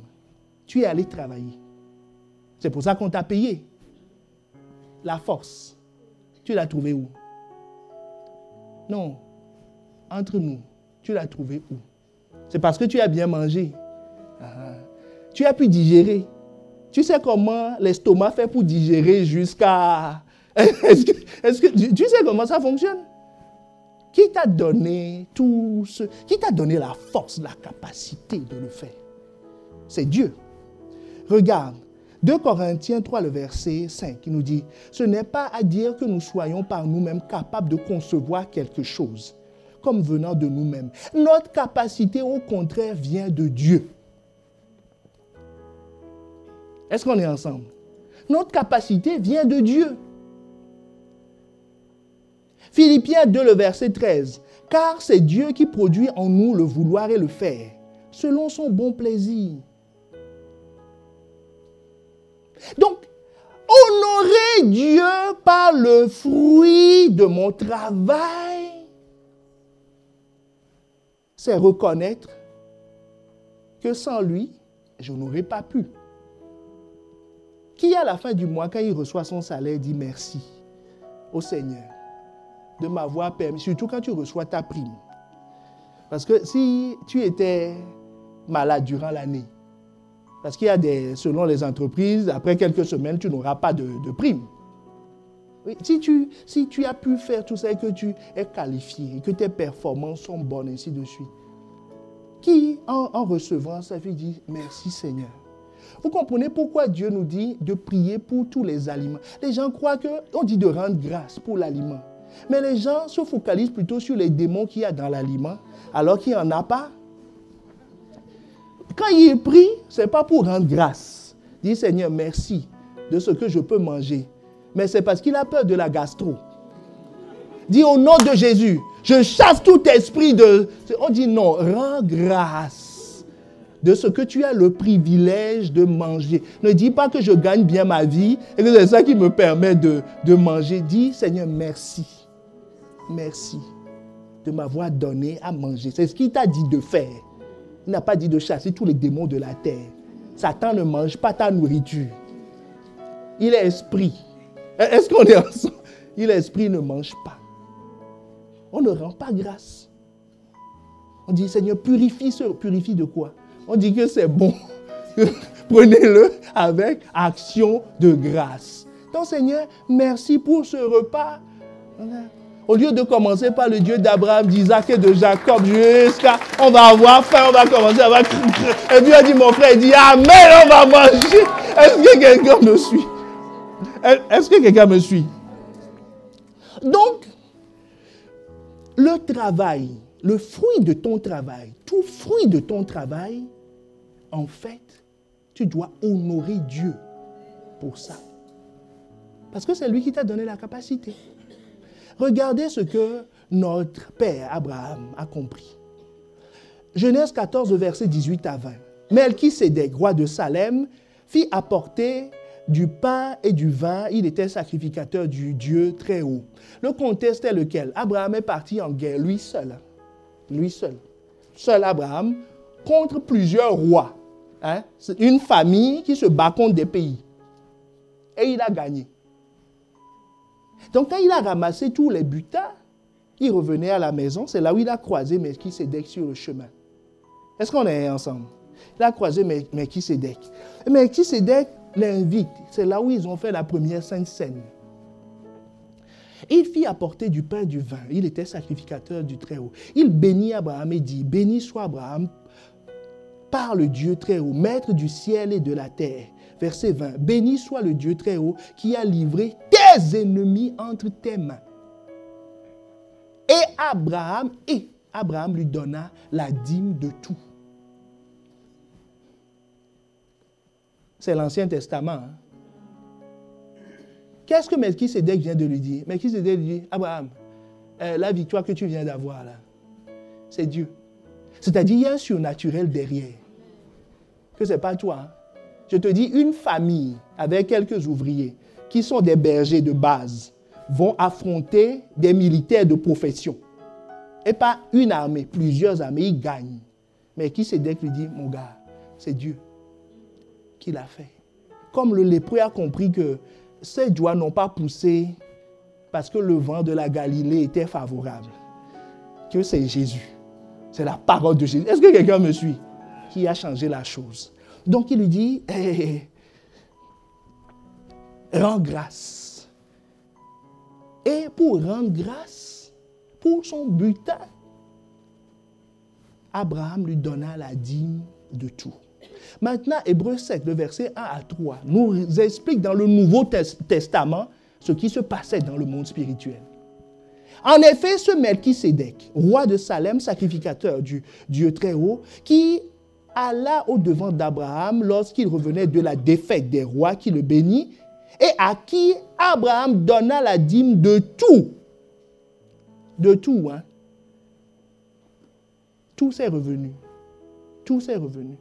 tu es allé travailler. C'est pour ça qu'on t'a payé. La force, tu l'as trouvée où? Non, entre nous, tu l'as trouvée où? C'est parce que tu as bien mangé. Tu as pu digérer. Tu sais comment l'estomac fait pour digérer jusqu'à... Est-ce que tu sais comment ça fonctionne? Qui t'a donné tout ce... Qui t'a donné la force, la capacité de le faire? C'est Dieu. Regarde, 2 Corinthiens 3, le verset 5, qui nous dit « Ce n'est pas à dire que nous soyons par nous-mêmes capables de concevoir quelque chose, comme venant de nous-mêmes. Notre capacité, au contraire, vient de Dieu. » Est-ce qu'on est ensemble? Notre capacité vient de Dieu. Philippiens 2, le verset 13. « Car c'est Dieu qui produit en nous le vouloir et le faire, selon son bon plaisir. » Donc, honorer Dieu par le fruit de mon travail, c'est reconnaître que sans lui, je n'aurais pas pu. Qui à la fin du mois, quand il reçoit son salaire, dit merci au Seigneur de m'avoir permis, surtout quand tu reçois ta prime. Parce que si tu étais malade durant l'année, parce qu'il y a selon les entreprises, après quelques semaines, tu n'auras pas de prime. Oui, si tu as pu faire tout ça et que tu es qualifié, et que tes performances sont bonnes, ainsi de suite, qui, en recevant ça, lui dit merci Seigneur. Vous comprenez pourquoi Dieu nous dit de prier pour tous les aliments. Les gens croient qu'on dit de rendre grâce pour l'aliment. Mais les gens se focalisent plutôt sur les démons qu'il y a dans l'aliment, alors qu'il n'y en a pas. Quand il prie, ce n'est pas pour rendre grâce. Il dit Seigneur, merci de ce que je peux manger. Mais c'est parce qu'il a peur de la gastro. Dit au nom de Jésus, je chasse tout esprit de... On dit non, rends grâce de ce que tu as le privilège de manger. Ne dis pas que je gagne bien ma vie et que c'est ça qui me permet de manger. Dis Seigneur, merci. Merci de m'avoir donné à manger. C'est ce qu'il t'a dit de faire. Il n'a pas dit de chasser tous les démons de la terre. Satan ne mange pas ta nourriture. Il est esprit. Est-ce qu'on est ensemble? Il est esprit, il ne mange pas. On ne rend pas grâce. On dit, Seigneur, purifie de quoi? On dit que c'est bon. Prenez-le avec action de grâce. Donc, Seigneur, merci pour ce repas. Au lieu de commencer par le Dieu d'Abraham, d'Isaac et de Jacob, jusqu'à, on va avoir faim, on va commencer à avoir... Et puis on dit, mon frère, il dit, amen, on va manger. Est-ce que quelqu'un me suit? Est-ce que quelqu'un me suit? Donc, le travail, le fruit de ton travail, tout fruit de ton travail, en fait, tu dois honorer Dieu pour ça. Parce que c'est lui qui t'a donné la capacité. Regardez ce que notre père Abraham a compris. Genèse 14, verset 18 à 20. Melchisédek, roi de Salem, fit apporter du pain et du vin. Il était sacrificateur du Dieu très haut. Le contexte est lequel? Abraham est parti en guerre, lui seul. Lui seul. Seul Abraham contre plusieurs rois. Hein? C'est une famille qui se bat contre des pays. Et il a gagné. Donc, quand il a ramassé tous les butins, il revenait à la maison. C'est là où il a croisé Melchisédek sur le chemin. Est-ce qu'on est ensemble? Il a croisé Melchisédek. Et Melchisédek l'invite. C'est là où ils ont fait la première sainte scène. Il fit apporter du pain et du vin. Il était sacrificateur du Très-Haut. Il bénit Abraham et dit, béni soit Abraham par le Dieu Très-Haut, maître du ciel et de la terre. Verset 20. Béni soit le Dieu Très-Haut qui a livré tes ennemis entre tes mains. Et Abraham lui donna la dîme de tout. C'est l'Ancien Testament. Hein? Qu'est-ce que Melchisédek vient de lui dire? Melchisédek lui dit, Abraham, la victoire que tu viens d'avoir là, c'est Dieu. C'est-à-dire, il y a un surnaturel derrière. Que ce n'est pas toi. Hein? Je te dis, une famille avec quelques ouvriers qui sont des bergers de base vont affronter des militaires de profession. Et pas une armée, plusieurs armées, ils gagnent. Mais Melchisédek lui dit, mon gars, c'est Dieu qui l'a fait. Comme le lépreux a compris que ces joies n'ont pas poussé parce que le vent de la Galilée était favorable. Que c'est Jésus. C'est la parole de Jésus. Est-ce que quelqu'un me suit? Qui a changé la chose. Donc il lui dit, rends grâce. Et pour rendre grâce, pour son butin, Abraham lui donna la dîme de tout. Maintenant, Hébreux 7, le verset 1 à 3, nous explique dans le Nouveau Testament ce qui se passait dans le monde spirituel. En effet, ce Melchisédek, roi de Salem, sacrificateur du Dieu Très-Haut, qui alla au-devant d'Abraham lorsqu'il revenait de la défaite des rois qui le bénit, et à qui Abraham donna la dîme de tout. De tout, hein. Tous ses revenus. Tous ses revenus.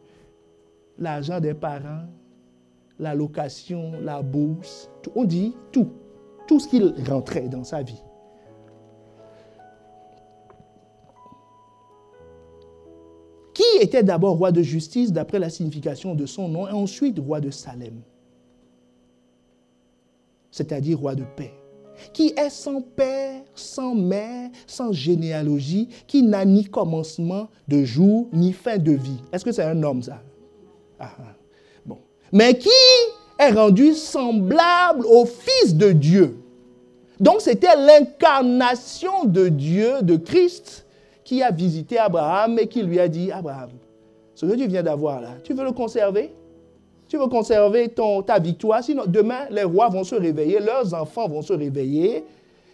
L'argent des parents, la location, la bourse, tout, on dit tout. Tout ce qu'il rentrait dans sa vie. Qui était d'abord roi de justice d'après la signification de son nom et ensuite roi de Salem, c'est-à-dire roi de paix, qui est sans père, sans mère, sans généalogie, qui n'a ni commencement de jour, ni fin de vie. Est-ce que c'est un homme, ça? Bon. Mais qui est rendu semblable au Fils de Dieu. Donc, c'était l'incarnation de Dieu, de Christ, qui a visité Abraham et qui lui a dit, Abraham, ce que tu viens d'avoir là, tu veux le conserver? Tu veux conserver ta victoire? Sinon, demain, les rois vont se réveiller, leurs enfants vont se réveiller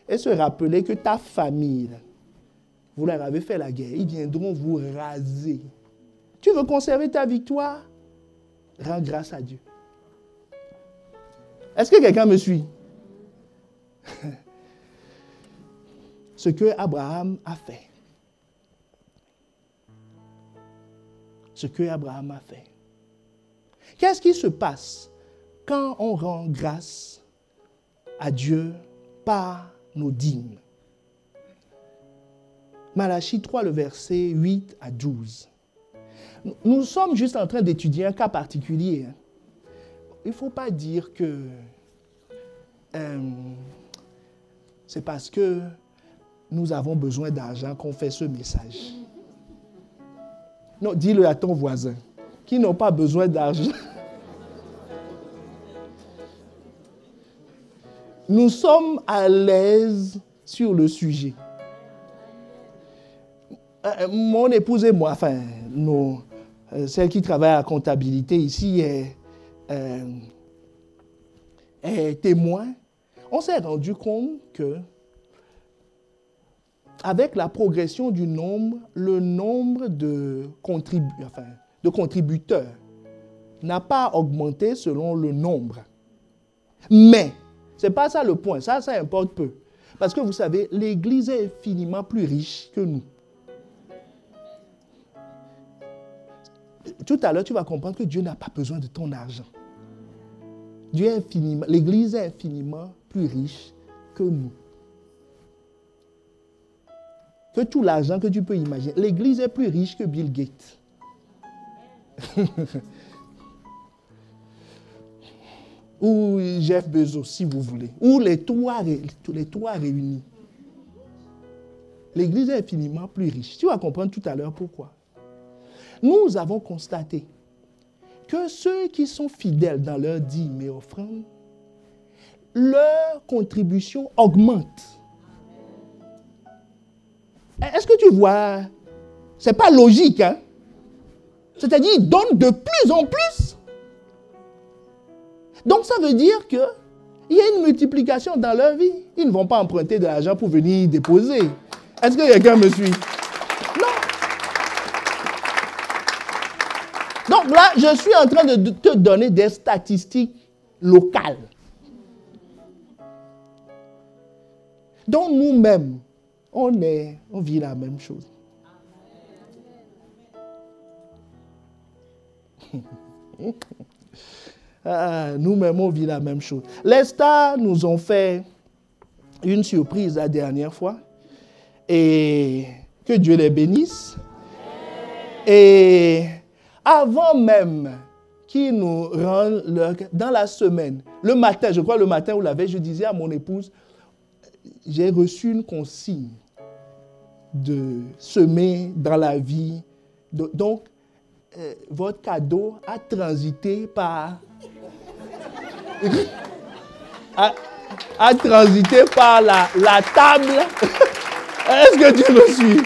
et se rappeler que ta famille, vous leur avez fait la guerre, ils viendront vous raser. Tu veux conserver ta victoire? Rends grâce à Dieu. Est-ce que quelqu'un me suit? Ce que Abraham a fait. Ce que Abraham a fait. Qu'est-ce qui se passe quand on rend grâce à Dieu par nos dîmes? Malachie 3, le verset 8 à 12. Nous sommes juste en train d'étudier un cas particulier. Il ne faut pas dire que c'est parce que nous avons besoin d'argent qu'on fait ce message. Non, dis-le à ton voisin, qui n'ont pas besoin d'argent. Nous sommes à l'aise sur le sujet. Mon épouse et moi, enfin, celle qui travaille à la comptabilité ici est témoin. On s'est rendu compte que avec la progression du nombre, le nombre de contributeurs n'a pas augmenté selon le nombre. Mais, ce n'est pas ça le point, ça importe peu. Parce que vous savez, l'Église est infiniment plus riche que nous. Tout à l'heure, tu vas comprendre que Dieu n'a pas besoin de ton argent. L'Église est infiniment plus riche que nous. Que tout l'argent que tu peux imaginer. L'Église est plus riche que Bill Gates. Ou Jeff Bezos, si vous voulez. Ou les trois réunis. L'Église est infiniment plus riche. Tu vas comprendre tout à l'heure pourquoi. Nous avons constaté que ceux qui sont fidèles dans leur dîmes et offrandes, leur contribution augmente. Est-ce que tu vois? Ce n'est pas logique, hein? C'est-à-dire, ils donnent de plus en plus. Donc, ça veut dire qu'il y a une multiplication dans leur vie. Ils ne vont pas emprunter de l'argent pour venir déposer. Est-ce que quelqu'un me suit? Non. Donc là, je suis en train de te donner des statistiques locales. Donc, nous-mêmes, on vit la même chose. Nous-mêmes, on vit la même chose. Les stars nous ont fait une surprise la dernière fois. Et que Dieu les bénisse. Et avant même qu'ils nous rendent dans la semaine, le matin, je crois le matin ou la veille, je disais à mon épouse, j'ai reçu une consigne de semer dans la vie. Donc, votre cadeau a transité par... a transité par la table. Est-ce que tu me suis?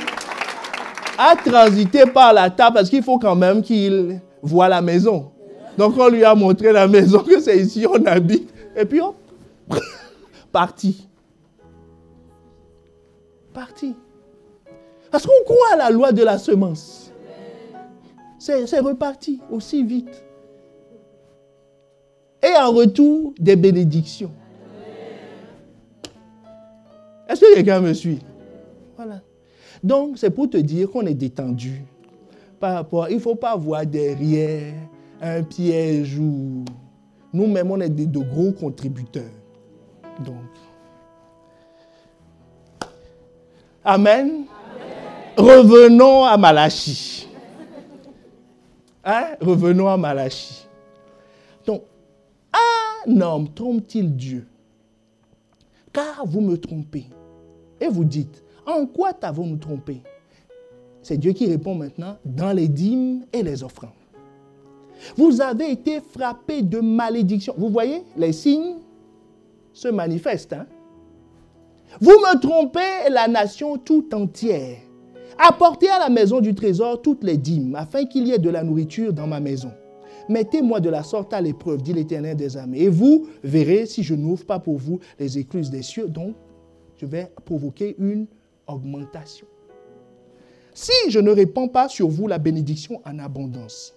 A transité par la table parce qu'il faut quand même qu'il voit la maison. Donc, on lui a montré la maison, que c'est ici, on habite. Et puis, hop, parti. Parti. Parce qu'on croit à la loi de la semence. C'est reparti aussi vite. Et en retour, des bénédictions. Est-ce que quelqu'un me suit? Voilà. Donc, c'est pour te dire qu'on est détendu. Par rapport, il ne faut pas voir derrière un piège où nous-mêmes, on est de gros contributeurs. Donc, Amen. Revenons à Malachie. Hein? Revenons à Malachie. Donc, un homme trompe-t-il Dieu? Car vous me trompez. Et vous dites, en quoi t'avons-nous trompé? C'est Dieu qui répond maintenant, dans les dîmes et les offrandes. Vous avez été frappés de malédiction. Vous voyez, les signes se manifestent. Hein? Vous me trompez, la nation tout entière. Apportez à la maison du trésor toutes les dîmes, afin qu'il y ait de la nourriture dans ma maison. Mettez-moi de la sorte à l'épreuve, dit l'Éternel des armées. Et vous verrez si je n'ouvre pas pour vous les écluses des cieux. Donc, je vais provoquer une augmentation. Si je ne répands pas sur vous la bénédiction en abondance,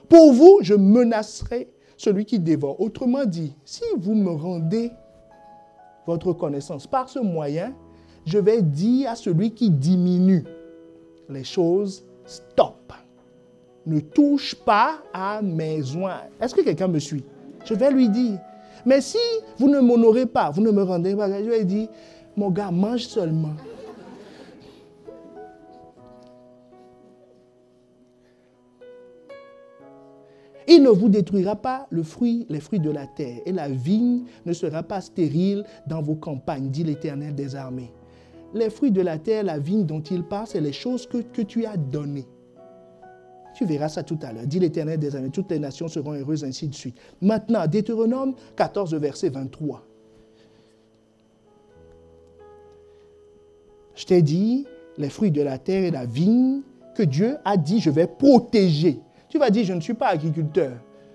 pour vous, je menacerai celui qui dévore. Autrement dit, si vous me rendez votre connaissance par ce moyen, je vais dire à celui qui diminue les choses, stop. Ne touche pas à mes joints. Est-ce que quelqu'un me suit? Je vais lui dire. Mais si vous ne m'honorez pas, vous ne me rendez pas, je vais dire, mon gars, mange seulement. Il ne vous détruira pas les fruits de la terre, et la vigne ne sera pas stérile dans vos campagnes, dit l'Éternel des armées. Les fruits de la terre, la vigne dont il parle, c'est les choses que tu as données. Tu verras ça tout à l'heure. Dit l'Éternel des armées, toutes les nations seront heureuses, ainsi de suite. Maintenant, Deutéronome 14, verset 23. Je t'ai dit, les fruits de la terre et la vigne, que Dieu a dit, je vais protéger. Tu vas dire, je ne suis pas agriculteur,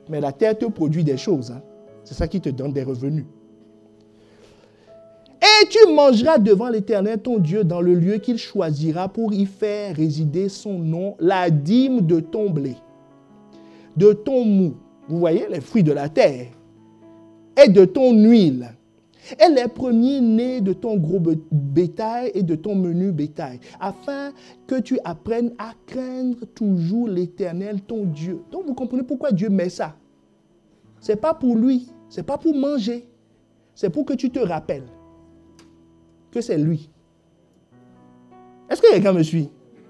mais la terre te produit des choses. Hein. C'est ça qui te donne des revenus. Et tu mangeras devant l'Éternel ton Dieu dans le lieu qu'il choisira pour y faire résider son nom, la dîme de ton blé, de ton mou, vous voyez, les fruits de la terre, et de ton huile, et les premiers-nés de ton gros bétail et de ton menu bétail, afin que tu apprennes à craindre toujours l'Éternel ton Dieu. Donc vous comprenez pourquoi Dieu met ça. Ce n'est pas pour lui, ce n'est pas pour manger, c'est pour que tu te rappelles que c'est lui. Est-ce que quelqu'un me suit?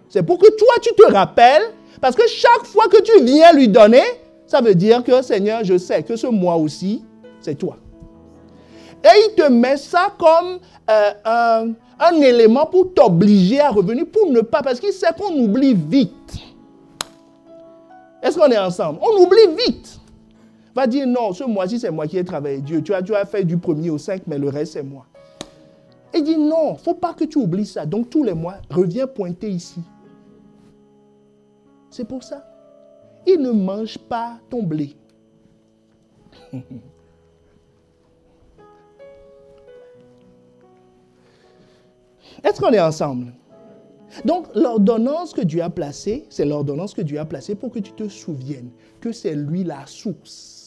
C'est pour que toi tu te rappelles, parce que chaque fois que tu viens lui donner, ça veut dire que Seigneur, je sais que ce mois aussi, c'est toi. Et il te met ça comme un élément pour t'obliger à revenir, pour ne pas, parce qu'il sait qu'on oublie vite. Est-ce qu'on est ensemble? On oublie vite. Va dire non, ce mois-ci, c'est moi qui ai travaillé. Dieu, tu as fait du 1er au 5, mais le reste, c'est moi. Il dit non, il ne faut pas que tu oublies ça. Donc tous les mois, reviens pointer ici. C'est pour ça. Il ne mange pas ton blé. Est-ce qu'on est ensemble? Donc l'ordonnance que Dieu a placée, c'est l'ordonnance que Dieu a placée pour que tu te souviennes que c'est lui la source.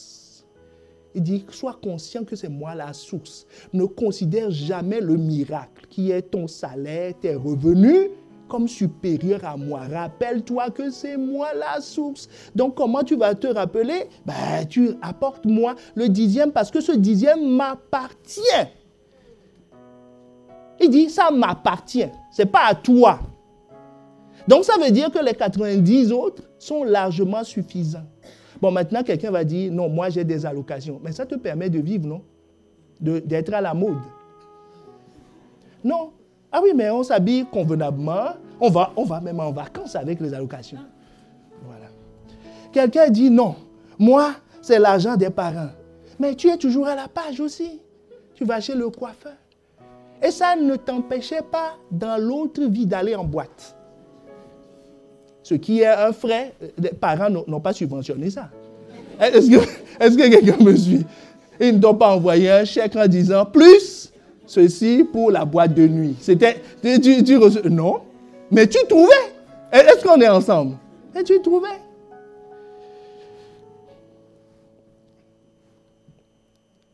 Il dit, sois conscient que c'est moi la source. Ne considère jamais le miracle qui est ton salaire, tes revenus, comme supérieur à moi. Rappelle-toi que c'est moi la source. Donc, comment tu vas te rappeler? Tu apportes moi le 10e parce que ce 10e m'appartient. Il dit, ça m'appartient. Ce n'est pas à toi. Donc, ça veut dire que les 90 autres sont largement suffisants. Bon, maintenant, quelqu'un va dire, non, moi, j'ai des allocations. Mais ça te permet de vivre, non? D'être à la mode. Non. Ah oui, mais on s'habille convenablement. On va même en vacances avec les allocations. Voilà. Quelqu'un dit, non, moi, c'est l'argent des parents. Mais tu es toujours à la page aussi. Tu vas chez le coiffeur. Et ça ne t'empêchait pas, dans l'autre vie, d'aller en boîte. Ce qui est un frais, les parents n'ont pas subventionné ça. Est-ce que quelqu'un me suit? Ils ne t'ont pas envoyé un chèque en disant plus ceci pour la boîte de nuit. C'était, tu reçois, non, mais tu trouvais. Est-ce qu'on est ensemble? Et tu trouvais.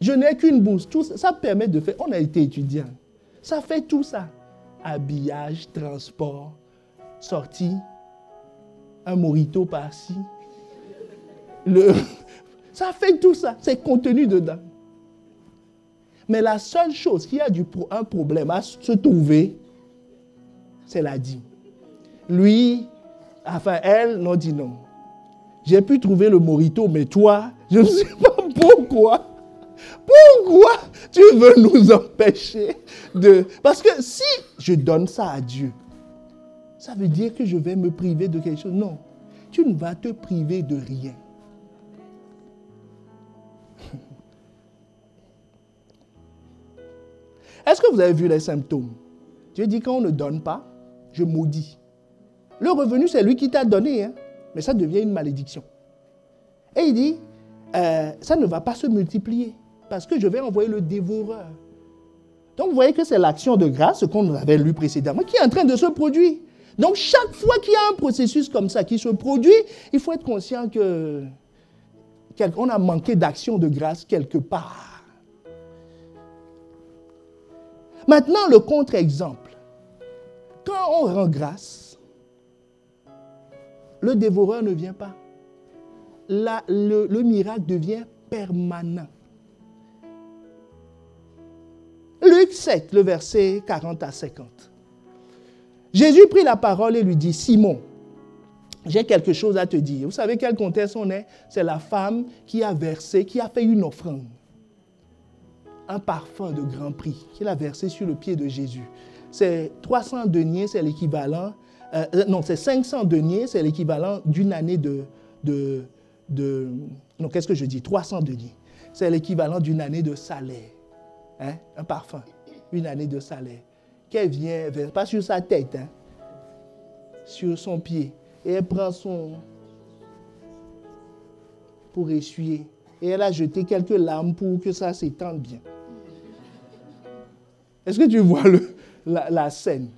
Je n'ai qu'une bourse. Tout ça, ça permet de faire. On a été étudiant. Ça fait tout ça. Habillage, transport, sortie. Un mojito par-ci. Ça fait tout ça. C'est contenu dedans. Mais la seule chose qui a un problème à se trouver, c'est la dîme. Lui, enfin elle, n'ont dit non. J'ai pu trouver le mojito, mais toi, je ne sais pas pourquoi. Pourquoi tu veux nous empêcher de... Parce que si je donne ça à Dieu, ça veut dire que je vais me priver de quelque chose. Non, tu ne vas te priver de rien. Est-ce que vous avez vu les symptômes? Dieu dit quand on ne donne pas, je maudis. Le revenu, c'est lui qui t'a donné, hein? Mais ça devient une malédiction. Et il dit, ça ne va pas se multiplier parce que je vais envoyer le dévoreur. Donc vous voyez que c'est l'action de grâce, ce qu'on avait lu précédemment, qui est en train de se produire. Donc, chaque fois qu'il y a un processus comme ça qui se produit, il faut être conscient qu'on a manqué d'action de grâce quelque part. Maintenant, le contre-exemple. Quand on rend grâce, le dévoreur ne vient pas. Le miracle devient permanent. Luc 7, le verset 40 à 50. Jésus prit la parole et lui dit, Simon, j'ai quelque chose à te dire. Vous savez quel contexte on est? C'est la femme qui a versé, qui a fait une offrande. Un parfum de grand prix qu'il a versé sur le pied de Jésus. C'est 300 deniers, c'est l'équivalent... c'est 500 deniers, c'est l'équivalent d'une année non, qu'est-ce que je dis? 300 deniers. C'est l'équivalent d'une année de salaire. Hein? Un parfum. Une année de salaire. qu'elle vient, pas sur sa tête, hein, sur son pied. Et elle prend son... pour essuyer. Et elle a jeté quelques larmes pour que ça s'étende bien. Est-ce que tu vois la scène?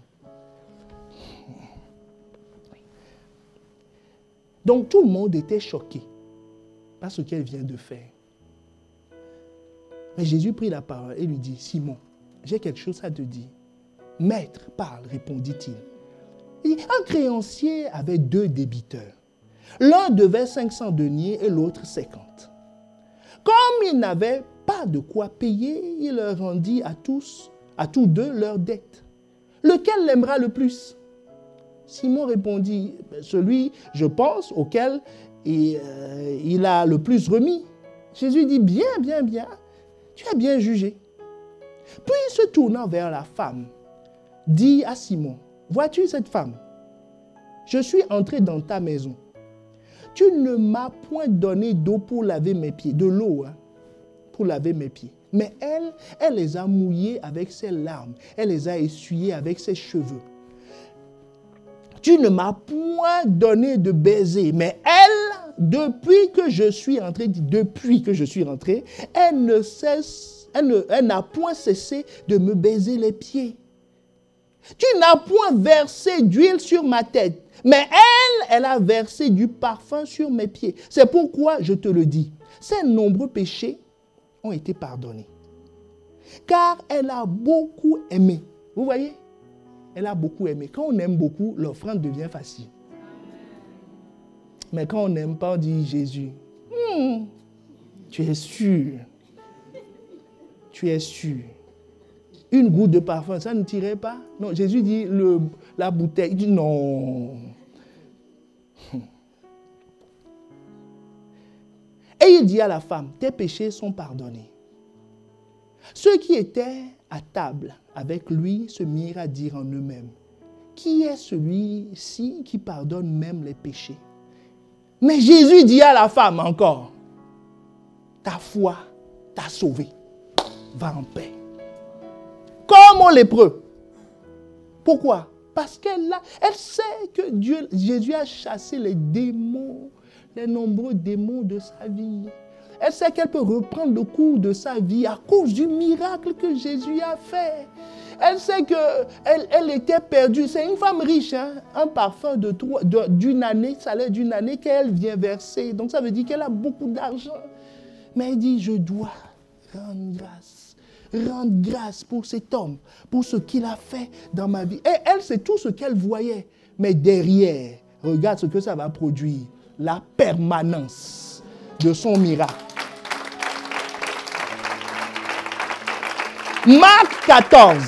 Donc tout le monde était choqué par ce qu'elle vient de faire. Mais Jésus prit la parole et lui dit, Simon, j'ai quelque chose à te dire. Maître, parle, répondit-il. Un créancier avait 2 débiteurs. L'un devait 500 deniers et l'autre 50. Comme ils n'avaient pas de quoi payer, il leur rendit à tous 2 leurs dettes. Lequel l'aimera le plus? Simon répondit, celui, je pense, auquel il a le plus remis. Jésus dit, bien, tu as bien jugé. Puis, se tournant vers la femme, dit à Simon, vois-tu cette femme? Je suis entré dans ta maison. Tu ne m'as point donné d'eau pour laver mes pieds, de l'eau, hein, pour laver mes pieds. Mais elle les a mouillés avec ses larmes. Elle les a essuyés avec ses cheveux. Tu ne m'as point donné de baiser. Mais elle, depuis que je suis rentré, elle n'a point cessé de me baiser les pieds. Tu n'as point versé d'huile sur ma tête. Mais elle a versé du parfum sur mes pieds. C'est pourquoi je te le dis. Ses nombreux péchés ont été pardonnés. Car elle a beaucoup aimé. Vous voyez? Elle a beaucoup aimé. Quand on aime beaucoup, l'offrande devient facile. Mais quand on n'aime pas, on dit Jésus, tu es sûr. Tu es sûr. Une goutte de parfum, ça ne tirait pas? Non, Jésus dit la bouteille. Il dit non. Et il dit à la femme, tes péchés sont pardonnés. Ceux qui étaient à table avec lui se mirent à dire en eux-mêmes, qui est celui-ci qui pardonne même les péchés? Mais Jésus dit à la femme encore, ta foi t'a sauvé. Va en paix. Comme au lépreux. Pourquoi? Parce qu'elle sait que Jésus a chassé les démons, les nombreux démons de sa vie. Elle sait qu'elle peut reprendre le cours de sa vie à cause du miracle que Jésus a fait. Elle sait qu'elle était perdue. C'est une femme riche, hein? Un parfum d'une année, salaire d'une année qu'elle vient verser. Donc ça veut dire qu'elle a beaucoup d'argent. Mais elle dit, je dois rendre grâce. Rendre grâce pour cet homme, pour ce qu'il a fait dans ma vie. Et elle, c'est tout ce qu'elle voyait. Mais derrière, regarde ce que ça va produire. La permanence de son miracle. Marc 14,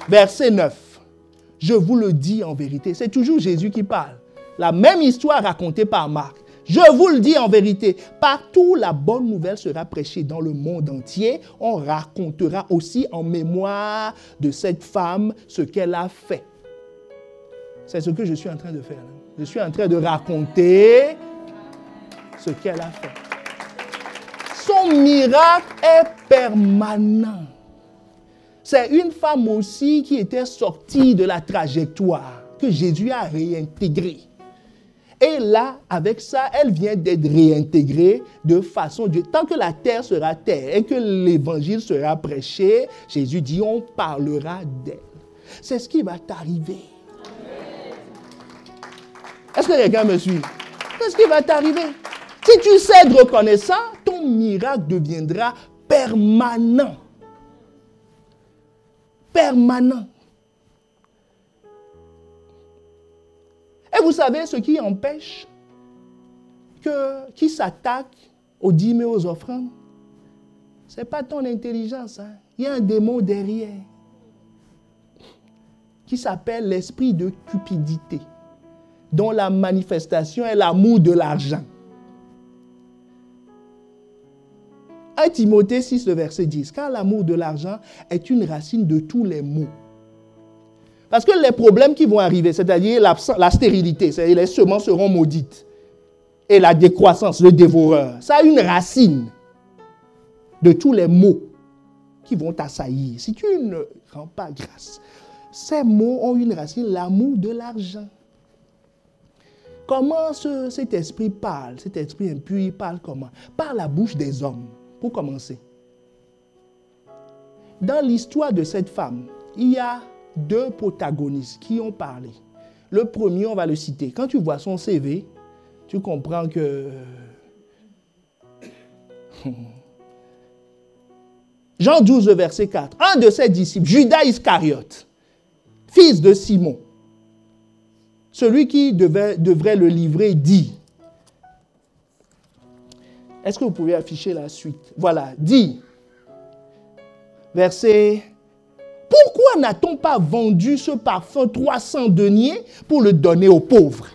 verset 9. Je vous le dis en vérité. C'est toujours Jésus qui parle. La même histoire racontée par Marc. Je vous le dis en vérité, partout la bonne nouvelle sera prêchée dans le monde entier. On racontera aussi en mémoire de cette femme ce qu'elle a fait. C'est ce que je suis en train de faire. Je suis en train de raconter ce qu'elle a fait. Son miracle est permanent. C'est une femme aussi qui était sortie de la trajectoire que Jésus a réintégrée. Et là, avec ça, elle vient d'être réintégrée de façon... Tant que la terre sera terre et que l'évangile sera prêché, Jésus dit, on parlera d'elle. C'est ce qui va t'arriver. Est-ce que quelqu'un me suit? C'est ce qui va t'arriver. Si tu sais être reconnaissant, ton miracle deviendra permanent. Permanent. Et vous savez ce qui empêche qui s'attaque aux dîmes et aux offrandes? Ce n'est pas ton intelligence. Hein? Il y a un démon derrière qui s'appelle l'esprit de cupidité, dont la manifestation est l'amour de l'argent. 1 Timothée 6, le verset 10. Car l'amour de l'argent est une racine de tous les maux. Parce que les problèmes qui vont arriver, c'est-à-dire la stérilité, c'est-à-dire les semences seront maudites, et la décroissance, le dévoreur, ça a une racine de tous les maux qui vont t'assaillir si tu ne rends pas grâce. Ces mots ont une racine, l'amour de l'argent. Comment cet esprit parle, cet esprit impur, il parle comment? Par la bouche des hommes, pour commencer. Dans l'histoire de cette femme, il y a 2 protagonistes qui ont parlé. Le premier, on va le citer. Quand tu vois son CV, tu comprends que... Jean 12, verset 4. Un de ses disciples, Judas Iscariote, fils de Simon, celui qui devrait le livrer, dit. Est-ce que vous pouvez afficher la suite? Voilà, dit. Verset. Pourquoi n'a-t-on pas vendu ce parfum 300 deniers pour le donner aux pauvres?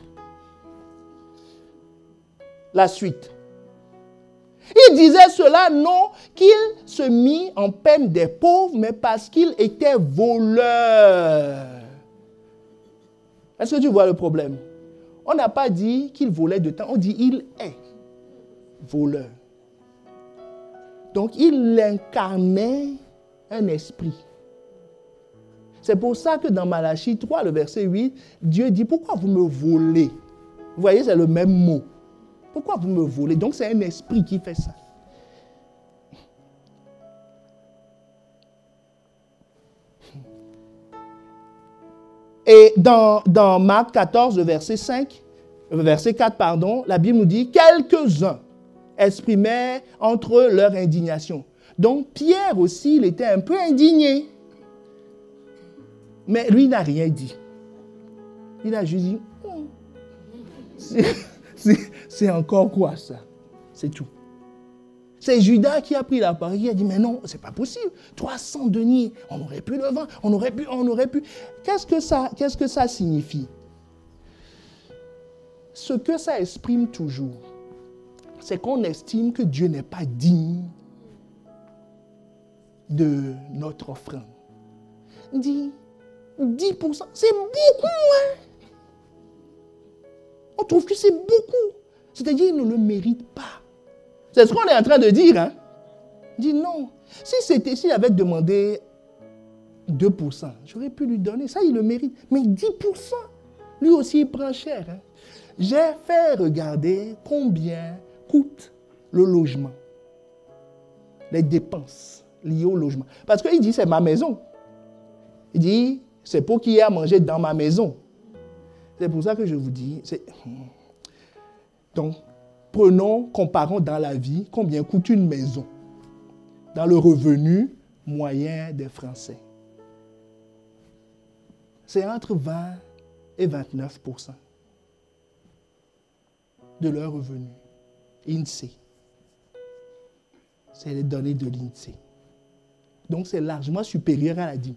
La suite. Il disait cela non qu'il se mit en peine des pauvres, mais parce qu'il était voleur. Est-ce que tu vois le problème? On n'a pas dit qu'il volait de temps, on dit il est voleur. Donc il incarnait un esprit. C'est pour ça que dans Malachie 3, le verset 8, Dieu dit, pourquoi vous me volez? Vous voyez, c'est le même mot. Pourquoi vous me volez? Donc c'est un esprit qui fait ça. Et dans Marc 14, verset 4, la Bible nous dit, quelques-uns exprimaient entre eux leur indignation. Donc Pierre aussi, il était un peu indigné. Mais lui, il n'a rien dit. Il a juste dit, c'est encore quoi ça? C'est tout. C'est Judas qui a pris la parole, qui a dit, mais non, c'est pas possible. 300 deniers, on aurait pu le vendre, on aurait pu. Qu'est-ce que ça signifie? Ce que ça exprime toujours, c'est qu'on estime que Dieu n'est pas digne de notre offrande. Il dit, 10%, c'est beaucoup, hein? On trouve que c'est beaucoup. C'est-à-dire, il ne le mérite pas. C'est ce qu'on est en train de dire, hein? Il dit non. S'il avait demandé 2%, j'aurais pu lui donner. Ça, il le mérite. Mais 10%, lui aussi, il prend cher. Hein? J'ai fait regarder combien coûte le logement. Les dépenses liées au logement. Parce qu'il dit, c'est ma maison. Il dit, c'est pour qu'il y ait à manger dans ma maison. C'est pour ça que je vous dis. Donc, comparons dans la vie combien coûte une maison dans le revenu moyen des Français. C'est entre 20 et 29% de leur revenu. INSEE. C'est les données de l'INSEE. Donc, c'est largement supérieur à la dîme.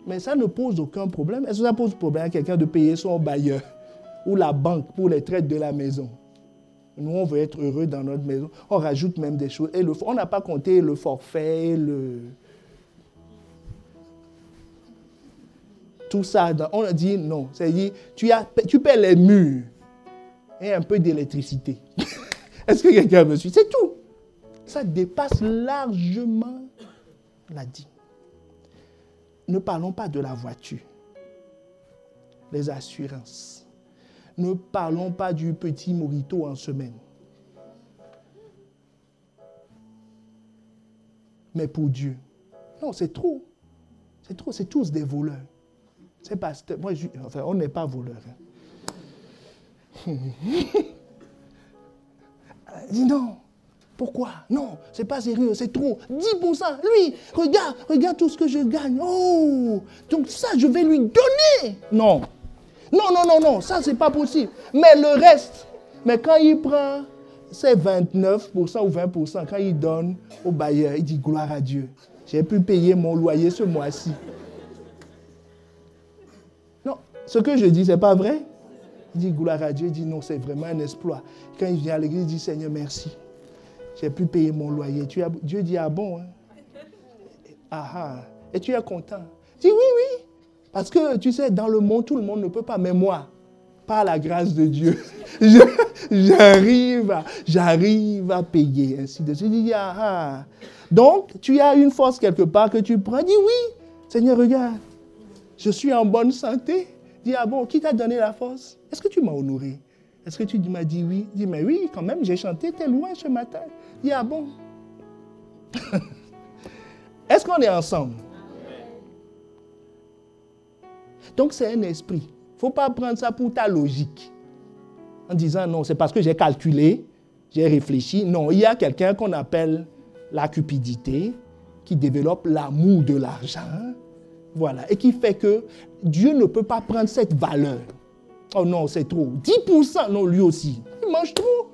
Mais ça ne pose aucun problème. Est-ce que ça pose problème à quelqu'un de payer son bailleur ou la banque pour les traites de la maison? Nous, on veut être heureux dans notre maison. On rajoute même des choses. Et on n'a pas compté le forfait, tout ça. On a dit non. C'est-à-dire, tu paies les murs et un peu d'électricité. Est-ce que quelqu'un me suit? C'est tout. Ça dépasse largement la dîme. Ne parlons pas de la voiture, les assurances. Ne parlons pas du petit mojito en semaine. Mais pour Dieu, non, c'est trop. C'est trop, c'est tous des voleurs. C'est pas, on n'est pas voleurs. Hein. Dis non. Pourquoi? Non, c'est pas sérieux, c'est trop. 10%, lui, regarde tout ce que je gagne. Oh, donc ça, je vais lui donner. Non, ça, c'est pas possible. Mais le reste, quand il prend ses 29% ou 20%, quand il donne au bailleur, il dit gloire à Dieu. J'ai pu payer mon loyer ce mois-ci. Non, ce que je dis, c'est pas vrai. Il dit gloire à Dieu, il dit non, c'est vraiment un exploit. Quand il vient à l'église, il dit Seigneur, merci. J'ai pu payer mon loyer. Dieu dit, ah bon? Hein? Et tu es content? Je dis, oui. Parce que, tu sais, dans le monde, tout le monde ne peut pas. Mais moi, par la grâce de Dieu, j'arrive à payer. Ainsi de suite. Donc, tu as une force quelque part que tu prends. Dis oui, Seigneur, regarde, je suis en bonne santé. Dis, ah bon, qui t'a donné la force? Est-ce que tu m'as honoré? Est-ce que tu m'as dit oui? Dis, mais oui, quand même, j'ai chanté tes louanges ce matin. Dis, ah bon? Est-ce qu'on est ensemble? Donc, c'est un esprit. Il ne faut pas prendre ça pour ta logique. En disant, non, c'est parce que j'ai calculé, j'ai réfléchi. Non, il y a quelqu'un qu'on appelle la cupidité, qui développe l'amour de l'argent. Voilà. Et qui fait que Dieu ne peut pas prendre cette valeur. Oh non, c'est trop. 10%, non, lui aussi. Il mange trop.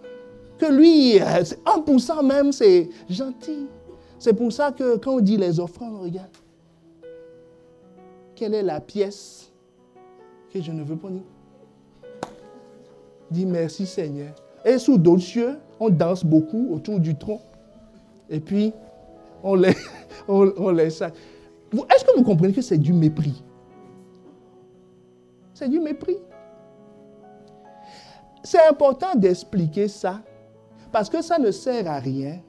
Que lui, 1% même, c'est gentil. C'est pour ça que quand on dit les offrandes, regarde. Quelle est la pièce que je ne veux pas dire? Dis merci Seigneur. Et sous d'autres cieux, on danse beaucoup autour du tronc. Et puis, on laisse ça. Est-ce que vous comprenez que c'est du mépris? C'est du mépris. C'est important d'expliquer ça, parce que ça ne sert à rien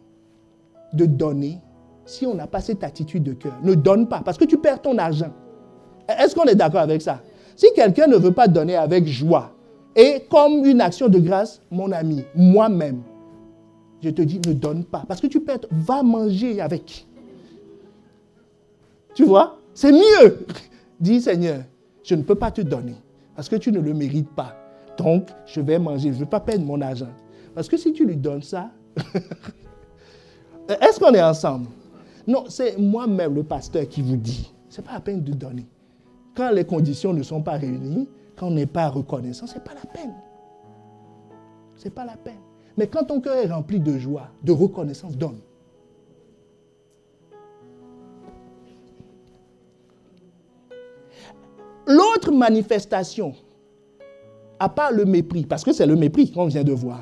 de donner si on n'a pas cette attitude de cœur. Ne donne pas, parce que tu perds ton argent. Est-ce qu'on est d'accord avec ça? Si quelqu'un ne veut pas donner avec joie, et comme une action de grâce, mon ami, moi-même, je te dis, ne donne pas, parce que tu perds, va manger avec. Tu vois? C'est mieux. Dis, Seigneur, je ne peux pas te donner, parce que tu ne le mérites pas. Donc, je vais manger, je ne veux pas perdre mon argent. Parce que si tu lui donnes ça, est-ce qu'on est ensemble? Non, c'est moi-même le pasteur qui vous dit, ce n'est pas la peine de donner. Quand les conditions ne sont pas réunies, quand on n'est pas reconnaissant, ce n'est pas la peine. Ce n'est pas la peine. Mais quand ton cœur est rempli de joie, de reconnaissance, donne. L'autre manifestation, à part le mépris, parce que c'est le mépris qu'on vient de voir.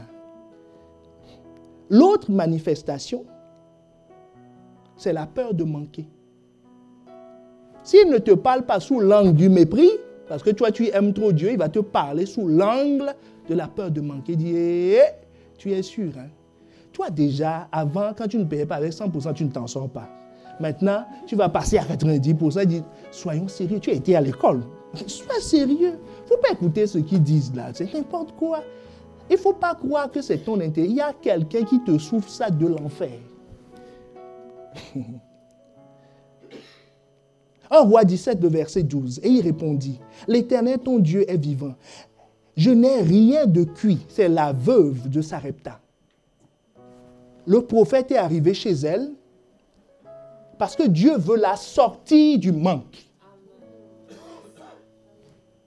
L'autre manifestation, c'est la peur de manquer. S'il ne te parle pas sous l'angle du mépris, parce que toi tu aimes trop Dieu, il va te parler sous l'angle de la peur de manquer. Il dit, tu es sûr, hein? Toi déjà, avant, quand tu ne payais pas avec 100%, tu ne t'en sors pas. Maintenant, tu vas passer à 90%, et dire, soyons sérieux, tu as été à l'école. Sois sérieux. Il ne faut pas écouter ce qu'ils disent là, c'est n'importe quoi. Il ne faut pas croire que c'est ton intérêt. Il y a quelqu'un qui te souffle ça de l'enfer. 1 Roi 17, le verset 12. Et il répondit, l'Éternel, ton Dieu, est vivant. Je n'ai rien de cuit. C'est la veuve de Sarepta. Le prophète est arrivé chez elle parce que Dieu veut la sortir du manque.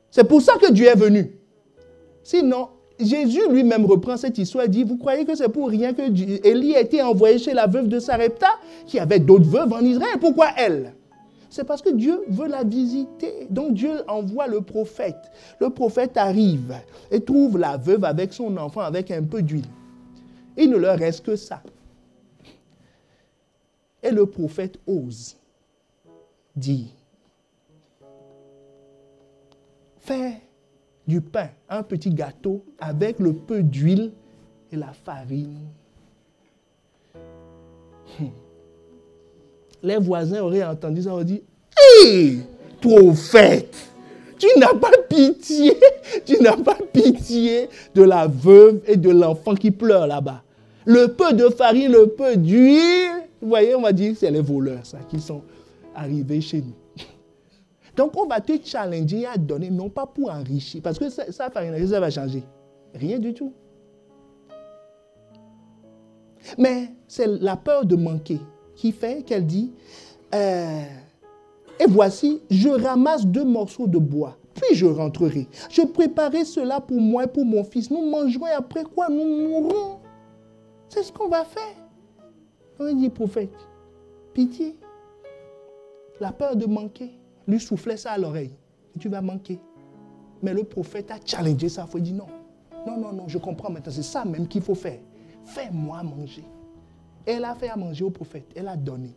C'est pour ça que Dieu est venu. Sinon, Jésus lui-même reprend cette histoire et dit, vous croyez que c'est pour rien que Élie a été envoyé chez la veuve de Sarepta, qui avait d'autres veuves en Israël? Pourquoi elle? C'est parce que Dieu veut la visiter. Donc Dieu envoie le prophète. Le prophète arrive et trouve la veuve avec son enfant, avec un peu d'huile. Il ne leur reste que ça. Et le prophète ose dire, fais du pain, un petit gâteau avec le peu d'huile et la farine. Les voisins auraient entendu ça, auraient dit, hé, prophète, tu n'as pas pitié de la veuve et de l'enfant qui pleure là-bas. Le peu de farine, le peu d'huile, vous voyez, on va dire que c'est les voleurs, ça, qui sont arrivés chez nous. Donc, on va te challenger à donner, non pas pour enrichir, parce que ça va changer. Rien du tout. Mais c'est la peur de manquer qui fait qu'elle dit, et voici, je ramasse 2 morceaux de bois, puis je rentrerai. Je préparerai cela pour moi et pour mon fils. Nous mangerons et après quoi nous mourrons. C'est ce qu'on va faire. On dit, prophète, pitié. La peur de manquer lui soufflait ça à l'oreille. Tu vas manquer. Mais le prophète a challengé ça. Il faut dire non. Non, je comprends maintenant. C'est ça même qu'il faut faire. Fais-moi manger. Elle a fait à manger au prophète. Elle a donné.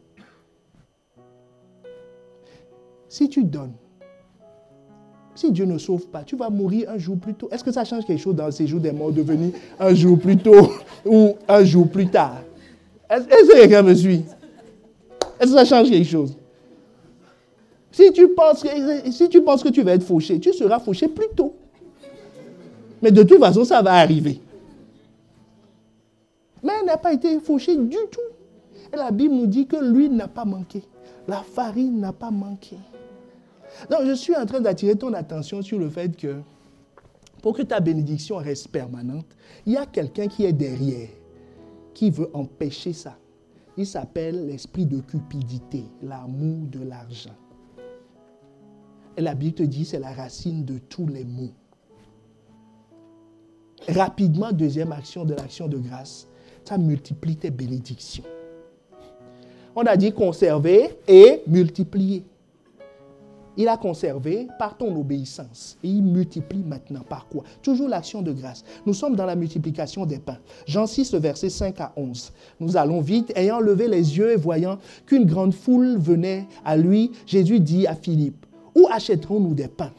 Si tu donnes, Si Dieu ne sauve pas, tu vas mourir un jour plus tôt. Est-ce que ça change quelque chose dans le séjour des morts de venir un jour plus tôt ou un jour plus tard? Est-ce que quelqu'un me suit? Est-ce que ça change quelque chose? Si tu penses que tu vas être fauché, tu seras fauché plus tôt. Mais de toute façon, ça va arriver. Mais elle n'a pas été fauchée du tout. Et la Bible nous dit que l'huile n'a pas manqué. La farine n'a pas manqué. Donc, je suis en train d'attirer ton attention sur le fait que pour que ta bénédiction reste permanente, il y a quelqu'un qui est derrière, qui veut empêcher ça. Il s'appelle l'esprit de cupidité, l'amour de l'argent. Et la Bible te dit que c'est la racine de tous les maux. Rapidement, deuxième action de l'action de grâce, ça multiplie tes bénédictions. On a dit conserver et multiplier. Il a conservé par ton obéissance. Et il multiplie maintenant. Par quoi? Toujours l'action de grâce. Nous sommes dans la multiplication des pains. Jean 6, versets 5 à 11. Nous allons vite. Ayant levé les yeux et voyant qu'une grande foule venait à lui, Jésus dit à Philippe, « Où achèterons-nous des pains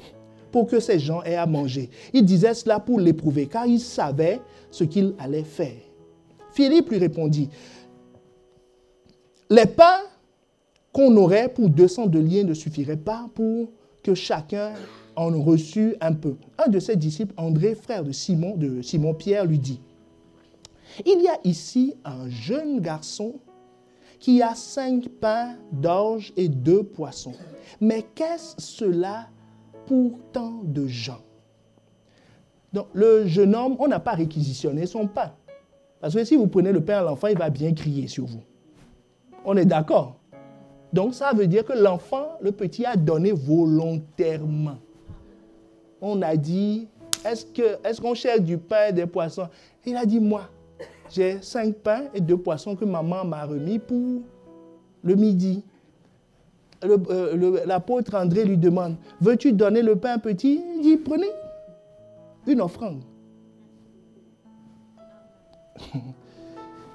pour que ces gens aient à manger ?» Il disait cela pour l'éprouver, car il savait ce qu'il allait faire. Philippe lui répondit, « Les pains qu'on aurait pour 200 deniers ne suffirait pas pour que chacun en reçût un peu. » Un de ses disciples, André, frère de Simon-Pierre, lui dit, « Il y a ici un jeune garçon qui a 5 pains d'orge et 2 poissons. Mais qu'est-ce cela pour tant de gens? » Donc, le jeune homme, on n'a pas réquisitionné son pain. Parce que si vous prenez le pain à l'enfant, il va bien crier sur vous. On est d'accord? Donc, ça veut dire que l'enfant, le petit, a donné volontairement. On a dit, est-ce qu'on cherche du pain et des poissons? Il a dit, moi, j'ai 5 pains et 2 poissons que maman m'a remis pour le midi. L'apôtre André lui demande, veux-tu donner le pain petit? Il dit, prenez une offrande.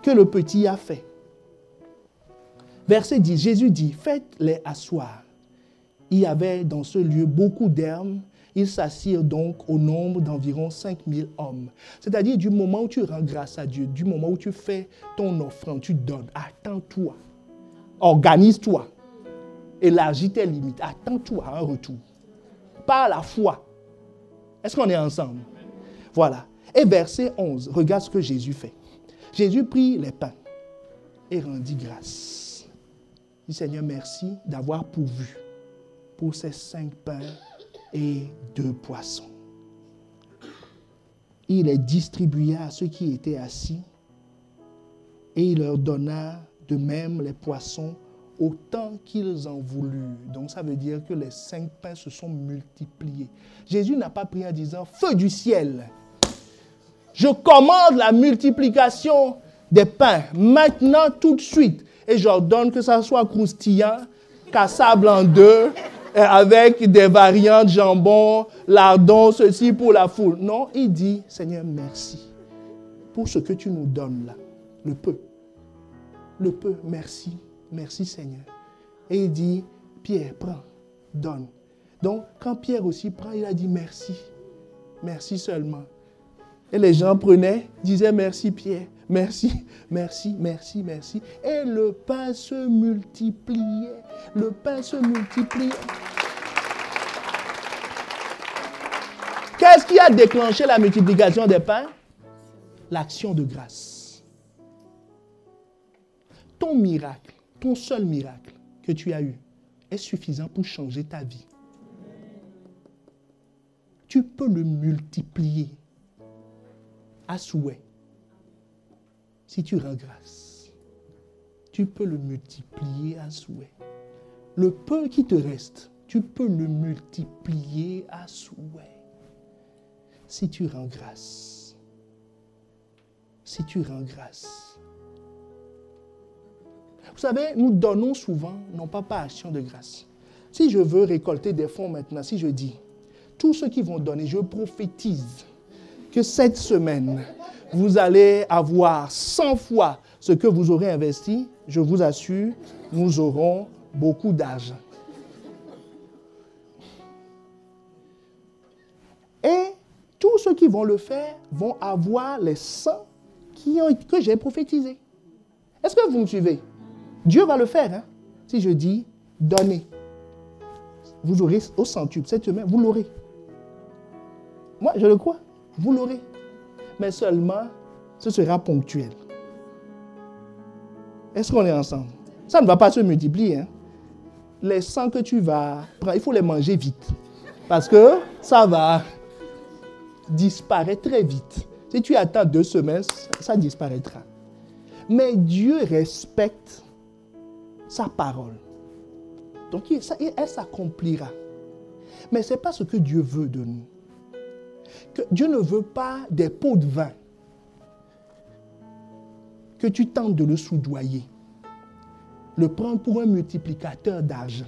Que le petit a fait. Verset 10, Jésus dit, faites-les asseoir. Il y avait dans ce lieu beaucoup d'herbes. Ils s'assirent donc au nombre d'environ 5000 hommes. C'est-à-dire, du moment où tu rends grâce à Dieu, du moment où tu fais ton offrande, tu donnes, attends-toi, organise-toi, élargis tes limites, attends-toi à un retour. Par la foi. Est-ce qu'on est ensemble? Voilà. Et verset 11, regarde ce que Jésus fait. Jésus prit les pains et rendit grâce. Il dit, Seigneur, merci d'avoir pourvu pour ces 5 pains et 2 poissons. Il les distribua à ceux qui étaient assis et il leur donna de même les poissons autant qu'ils en voulurent. Donc ça veut dire que les 5 pains se sont multipliés. Jésus n'a pas prié en disant, feu du ciel, je commande la multiplication des pains maintenant tout de suite et j'ordonne que ça soit croustillant, cassable en deux, avec des variantes, jambon, lardon, ceci pour la foule. Non, il dit, Seigneur, merci pour ce que tu nous donnes là. Le peu. Le peu, merci. Merci Seigneur. Et il dit, Pierre, prends, donne. Donc, quand Pierre aussi prend, il a dit merci. Merci seulement. Et les gens prenaient, disaient merci Pierre, merci, merci, merci, merci. Et le pain se multipliait. Le pain se multipliait. Qu'est-ce qui a déclenché la multiplication des pains? L'action de grâce. Ton miracle, ton seul miracle que tu as eu est suffisant pour changer ta vie. Tu peux le multiplier à souhait. Si tu rends grâce, tu peux le multiplier à souhait. Le peu qui te reste, tu peux le multiplier à souhait. Si tu rends grâce. Si tu rends grâce. Vous savez, nous donnons souvent, non pas par action de grâce. Si je veux récolter des fonds maintenant, si je dis, tous ceux qui vont donner, je prophétise que cette semaine, vous allez avoir 100 fois ce que vous aurez investi, je vous assure, nous aurons beaucoup d'argent. ceux qui vont le faire vont avoir les sangs que j'ai prophétisés. Est-ce que vous me suivez? Dieu va le faire. Hein? Si je dis, donnez. Vous aurez au centuple cette semaine, vous l'aurez. Moi, je le crois. Vous l'aurez. Mais seulement, ce sera ponctuel. Est-ce qu'on est ensemble? Ça ne va pas se multiplier. Hein? Les sangs que tu vas prendre, il faut les manger vite. Parce que ça va disparaître très vite. Si tu attends 2 semaines, ça disparaîtra. Mais Dieu respecte sa parole. Donc, elle s'accomplira. Mais ce n'est pas ce que Dieu veut de nous. Que Dieu ne veut pas des pots de vin que tu tentes de le soudoyer. Le prendre pour un multiplicateur d'argent.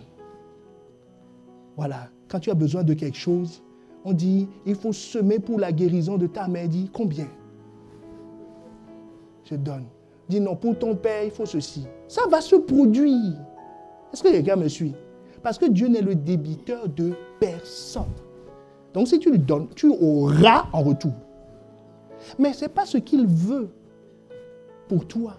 Voilà. Quand tu as besoin de quelque chose, on dit, il faut semer pour la guérison de ta mère. Dis, combien? Je donne. Dis, non, pour ton père, il faut ceci. Ça va se produire. Est-ce que quelqu'un me suit? Parce que Dieu n'est le débiteur de personne. Donc, si tu lui donnes, tu auras en retour. Mais ce n'est pas ce qu'il veut pour toi.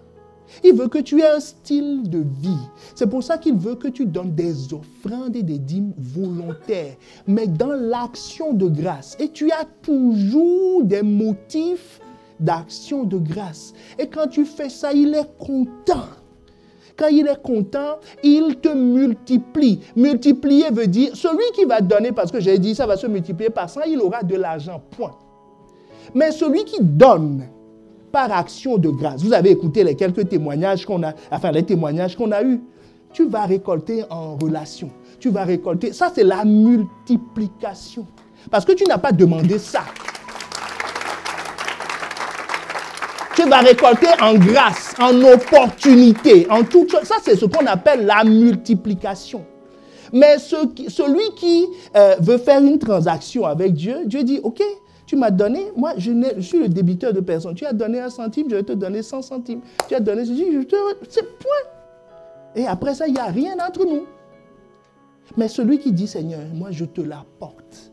Il veut que tu aies un style de vie. C'est pour ça qu'il veut que tu donnes des offrandes et des dîmes volontaires, mais dans l'action de grâce. Et tu as toujours des motifs d'action de grâce. Et quand tu fais ça, il est content. Quand il est content, il te multiplie. Multiplier veut dire, celui qui va donner, parce que j'ai dit, ça va se multiplier par 100, il aura de l'argent, point. Mais celui qui donne par action de grâce, vous avez écouté les quelques témoignages qu'on a, les témoignages qu'on a eus, tu vas récolter en relation. Tu vas récolter, ça c'est la multiplication. Parce que tu n'as pas demandé ça. Tu vas récolter en grâce, en opportunité, en toute chose. Ça, c'est ce qu'on appelle la multiplication. Mais celui qui veut faire une transaction avec Dieu, Dieu dit, OK, tu m'as donné, moi je suis le débiteur de personne. Tu as donné 1 centime, je vais te donner 100 centimes. Tu as donné ceci, c'est point. Et après ça, il n'y a rien entre nous. Mais celui qui dit, Seigneur, moi je te l'apporte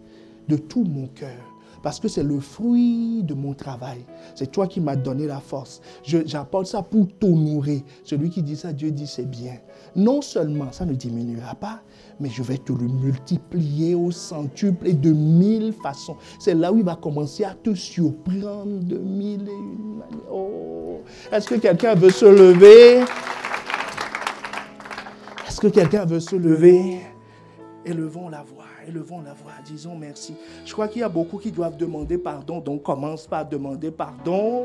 de tout mon cœur. Parce que c'est le fruit de mon travail. C'est toi qui m'as donné la force. J'apporte ça pour t'honorer. Celui qui dit ça, Dieu dit c'est bien. Non seulement ça ne diminuera pas, mais je vais te le multiplier au centuple et de 1000 façons. C'est là où il va commencer à te surprendre de 1001 manières. Oh. Est-ce que quelqu'un veut se lever? Est-ce que quelqu'un veut se lever? Élevons la voix. Élevons la voix, disons merci. Je crois qu'il y a beaucoup qui doivent demander pardon, donc commence par demander pardon.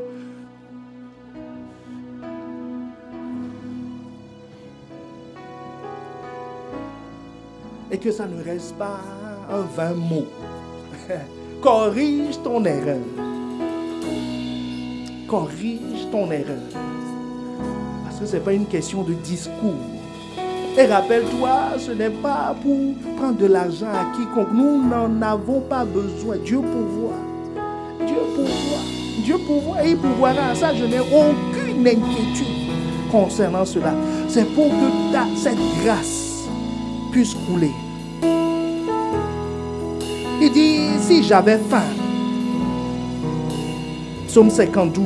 Et que ça ne reste pas un vain mot. Corrige ton erreur. Corrige ton erreur. Parce que ce n'est pas une question de discours. Et rappelle-toi, ce n'est pas pour prendre de l'argent à quiconque. Nous n'en avons pas besoin. Dieu pourvoit. Dieu pourvoit. Dieu pourvoit et il pourvoira. Ça, je n'ai aucune inquiétude concernant cela. C'est pour que cette grâce puisse couler. Il dit, si j'avais faim, Psaume 52,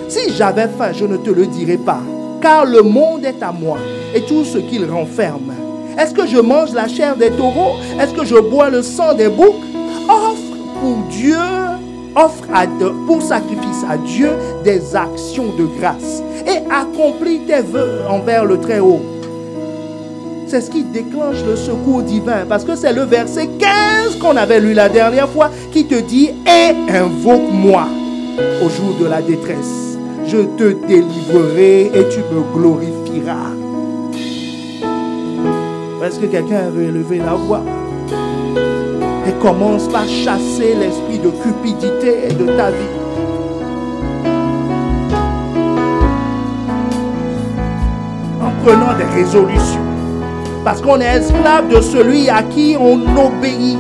si j'avais faim, je ne te le dirais pas, car le monde est à moi et tout ce qu'il renferme. Est-ce que je mange la chair des taureaux? Est-ce que je bois le sang des boucs? Offre pour Dieu, pour sacrifice à Dieu des actions de grâce et accomplis tes vœux envers le Très-Haut. C'est ce qui déclenche le secours divin, parce que c'est le verset 15 qu'on avait lu la dernière fois qui te dit « Et invoque-moi au jour de la détresse. Je te délivrerai et tu me glorifieras. » Est-ce que quelqu'un veut élever la voix? Et commence par chasser l'esprit de cupidité de ta vie. En prenant des résolutions. Parce qu'on est esclave de celui à qui on obéit.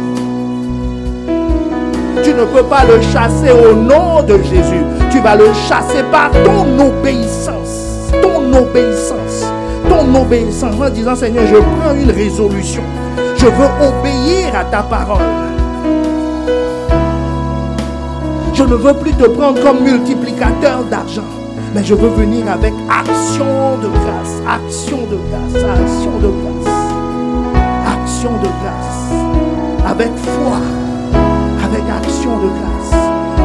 Tu ne peux pas le chasser au nom de Jésus. Tu vas le chasser par ton obéissance. Ton obéissance. Ton obéissance en disant, Seigneur, je prends une résolution. Je veux obéir à ta parole. Je ne veux plus te prendre comme multiplicateur d'argent, mais je veux venir avec action de grâce, action de grâce, action de grâce, action de grâce, avec foi, avec action de grâce,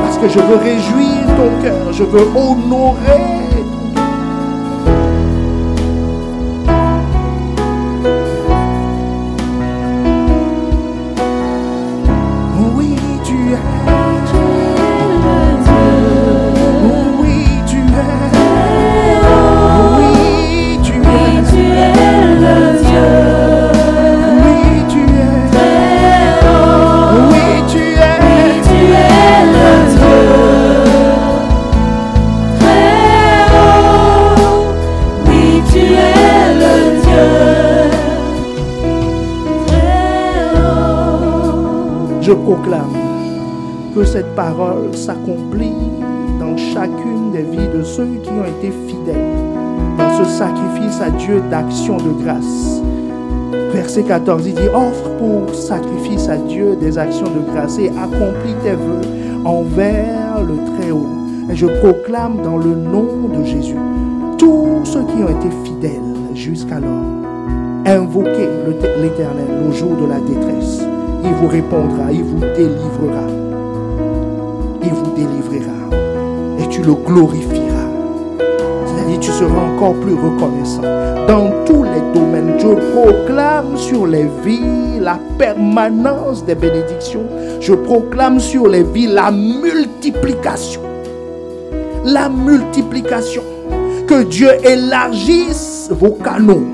parce que je veux réjouir ton cœur, je veux honorer ton cœur. Oui, tu es. Je proclame que cette parole s'accomplit dans chacune des vies de ceux qui ont été fidèles dans ce sacrifice à Dieu d'action de grâce. Verset 14, il dit: offre pour sacrifice à Dieu des actions de grâce et accomplis tes vœux envers le Très-Haut. Et je proclame dans le nom de Jésus, tous ceux qui ont été fidèles jusqu'alors, invoquez l'Éternel au jour de la détresse. Il vous répondra, il vous délivrera. Il vous délivrera. Et tu le glorifieras. C'est-à-dire, tu seras encore plus reconnaissant. Dans tous les domaines, je proclame sur les vies la permanence des bénédictions. Je proclame sur les vies la multiplication. La multiplication. Que Dieu élargisse vos canaux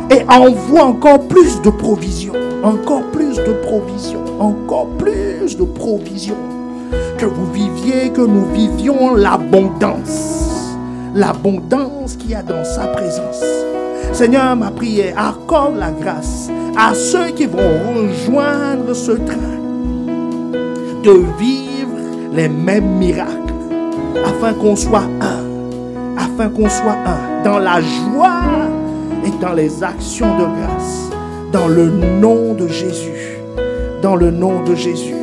et envoie encore plus de provisions. Encore plus de provisions, encore plus de provisions. Que vous viviez, que nous vivions l'abondance. L'abondance qu'il y a dans sa présence. Seigneur, ma prière, accorde la grâce à ceux qui vont rejoindre ce train de vivre les mêmes miracles. Afin qu'on soit un. Afin qu'on soit un. Dans la joie et dans les actions de grâce. Dans le nom de Jésus, dans le nom de Jésus,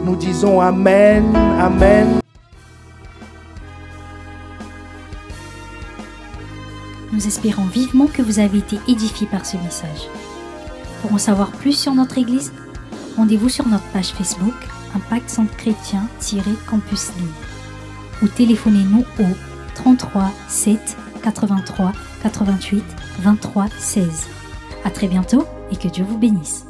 nous disons Amen, Amen. Nous espérons vivement que vous avez été édifiés par ce message. Pour en savoir plus sur notre Église, rendez-vous sur notre page Facebook Impact Centre Chrétien-Campus Lille ou téléphonez-nous au 33 7 83 88 23 16. À très bientôt et que Dieu vous bénisse.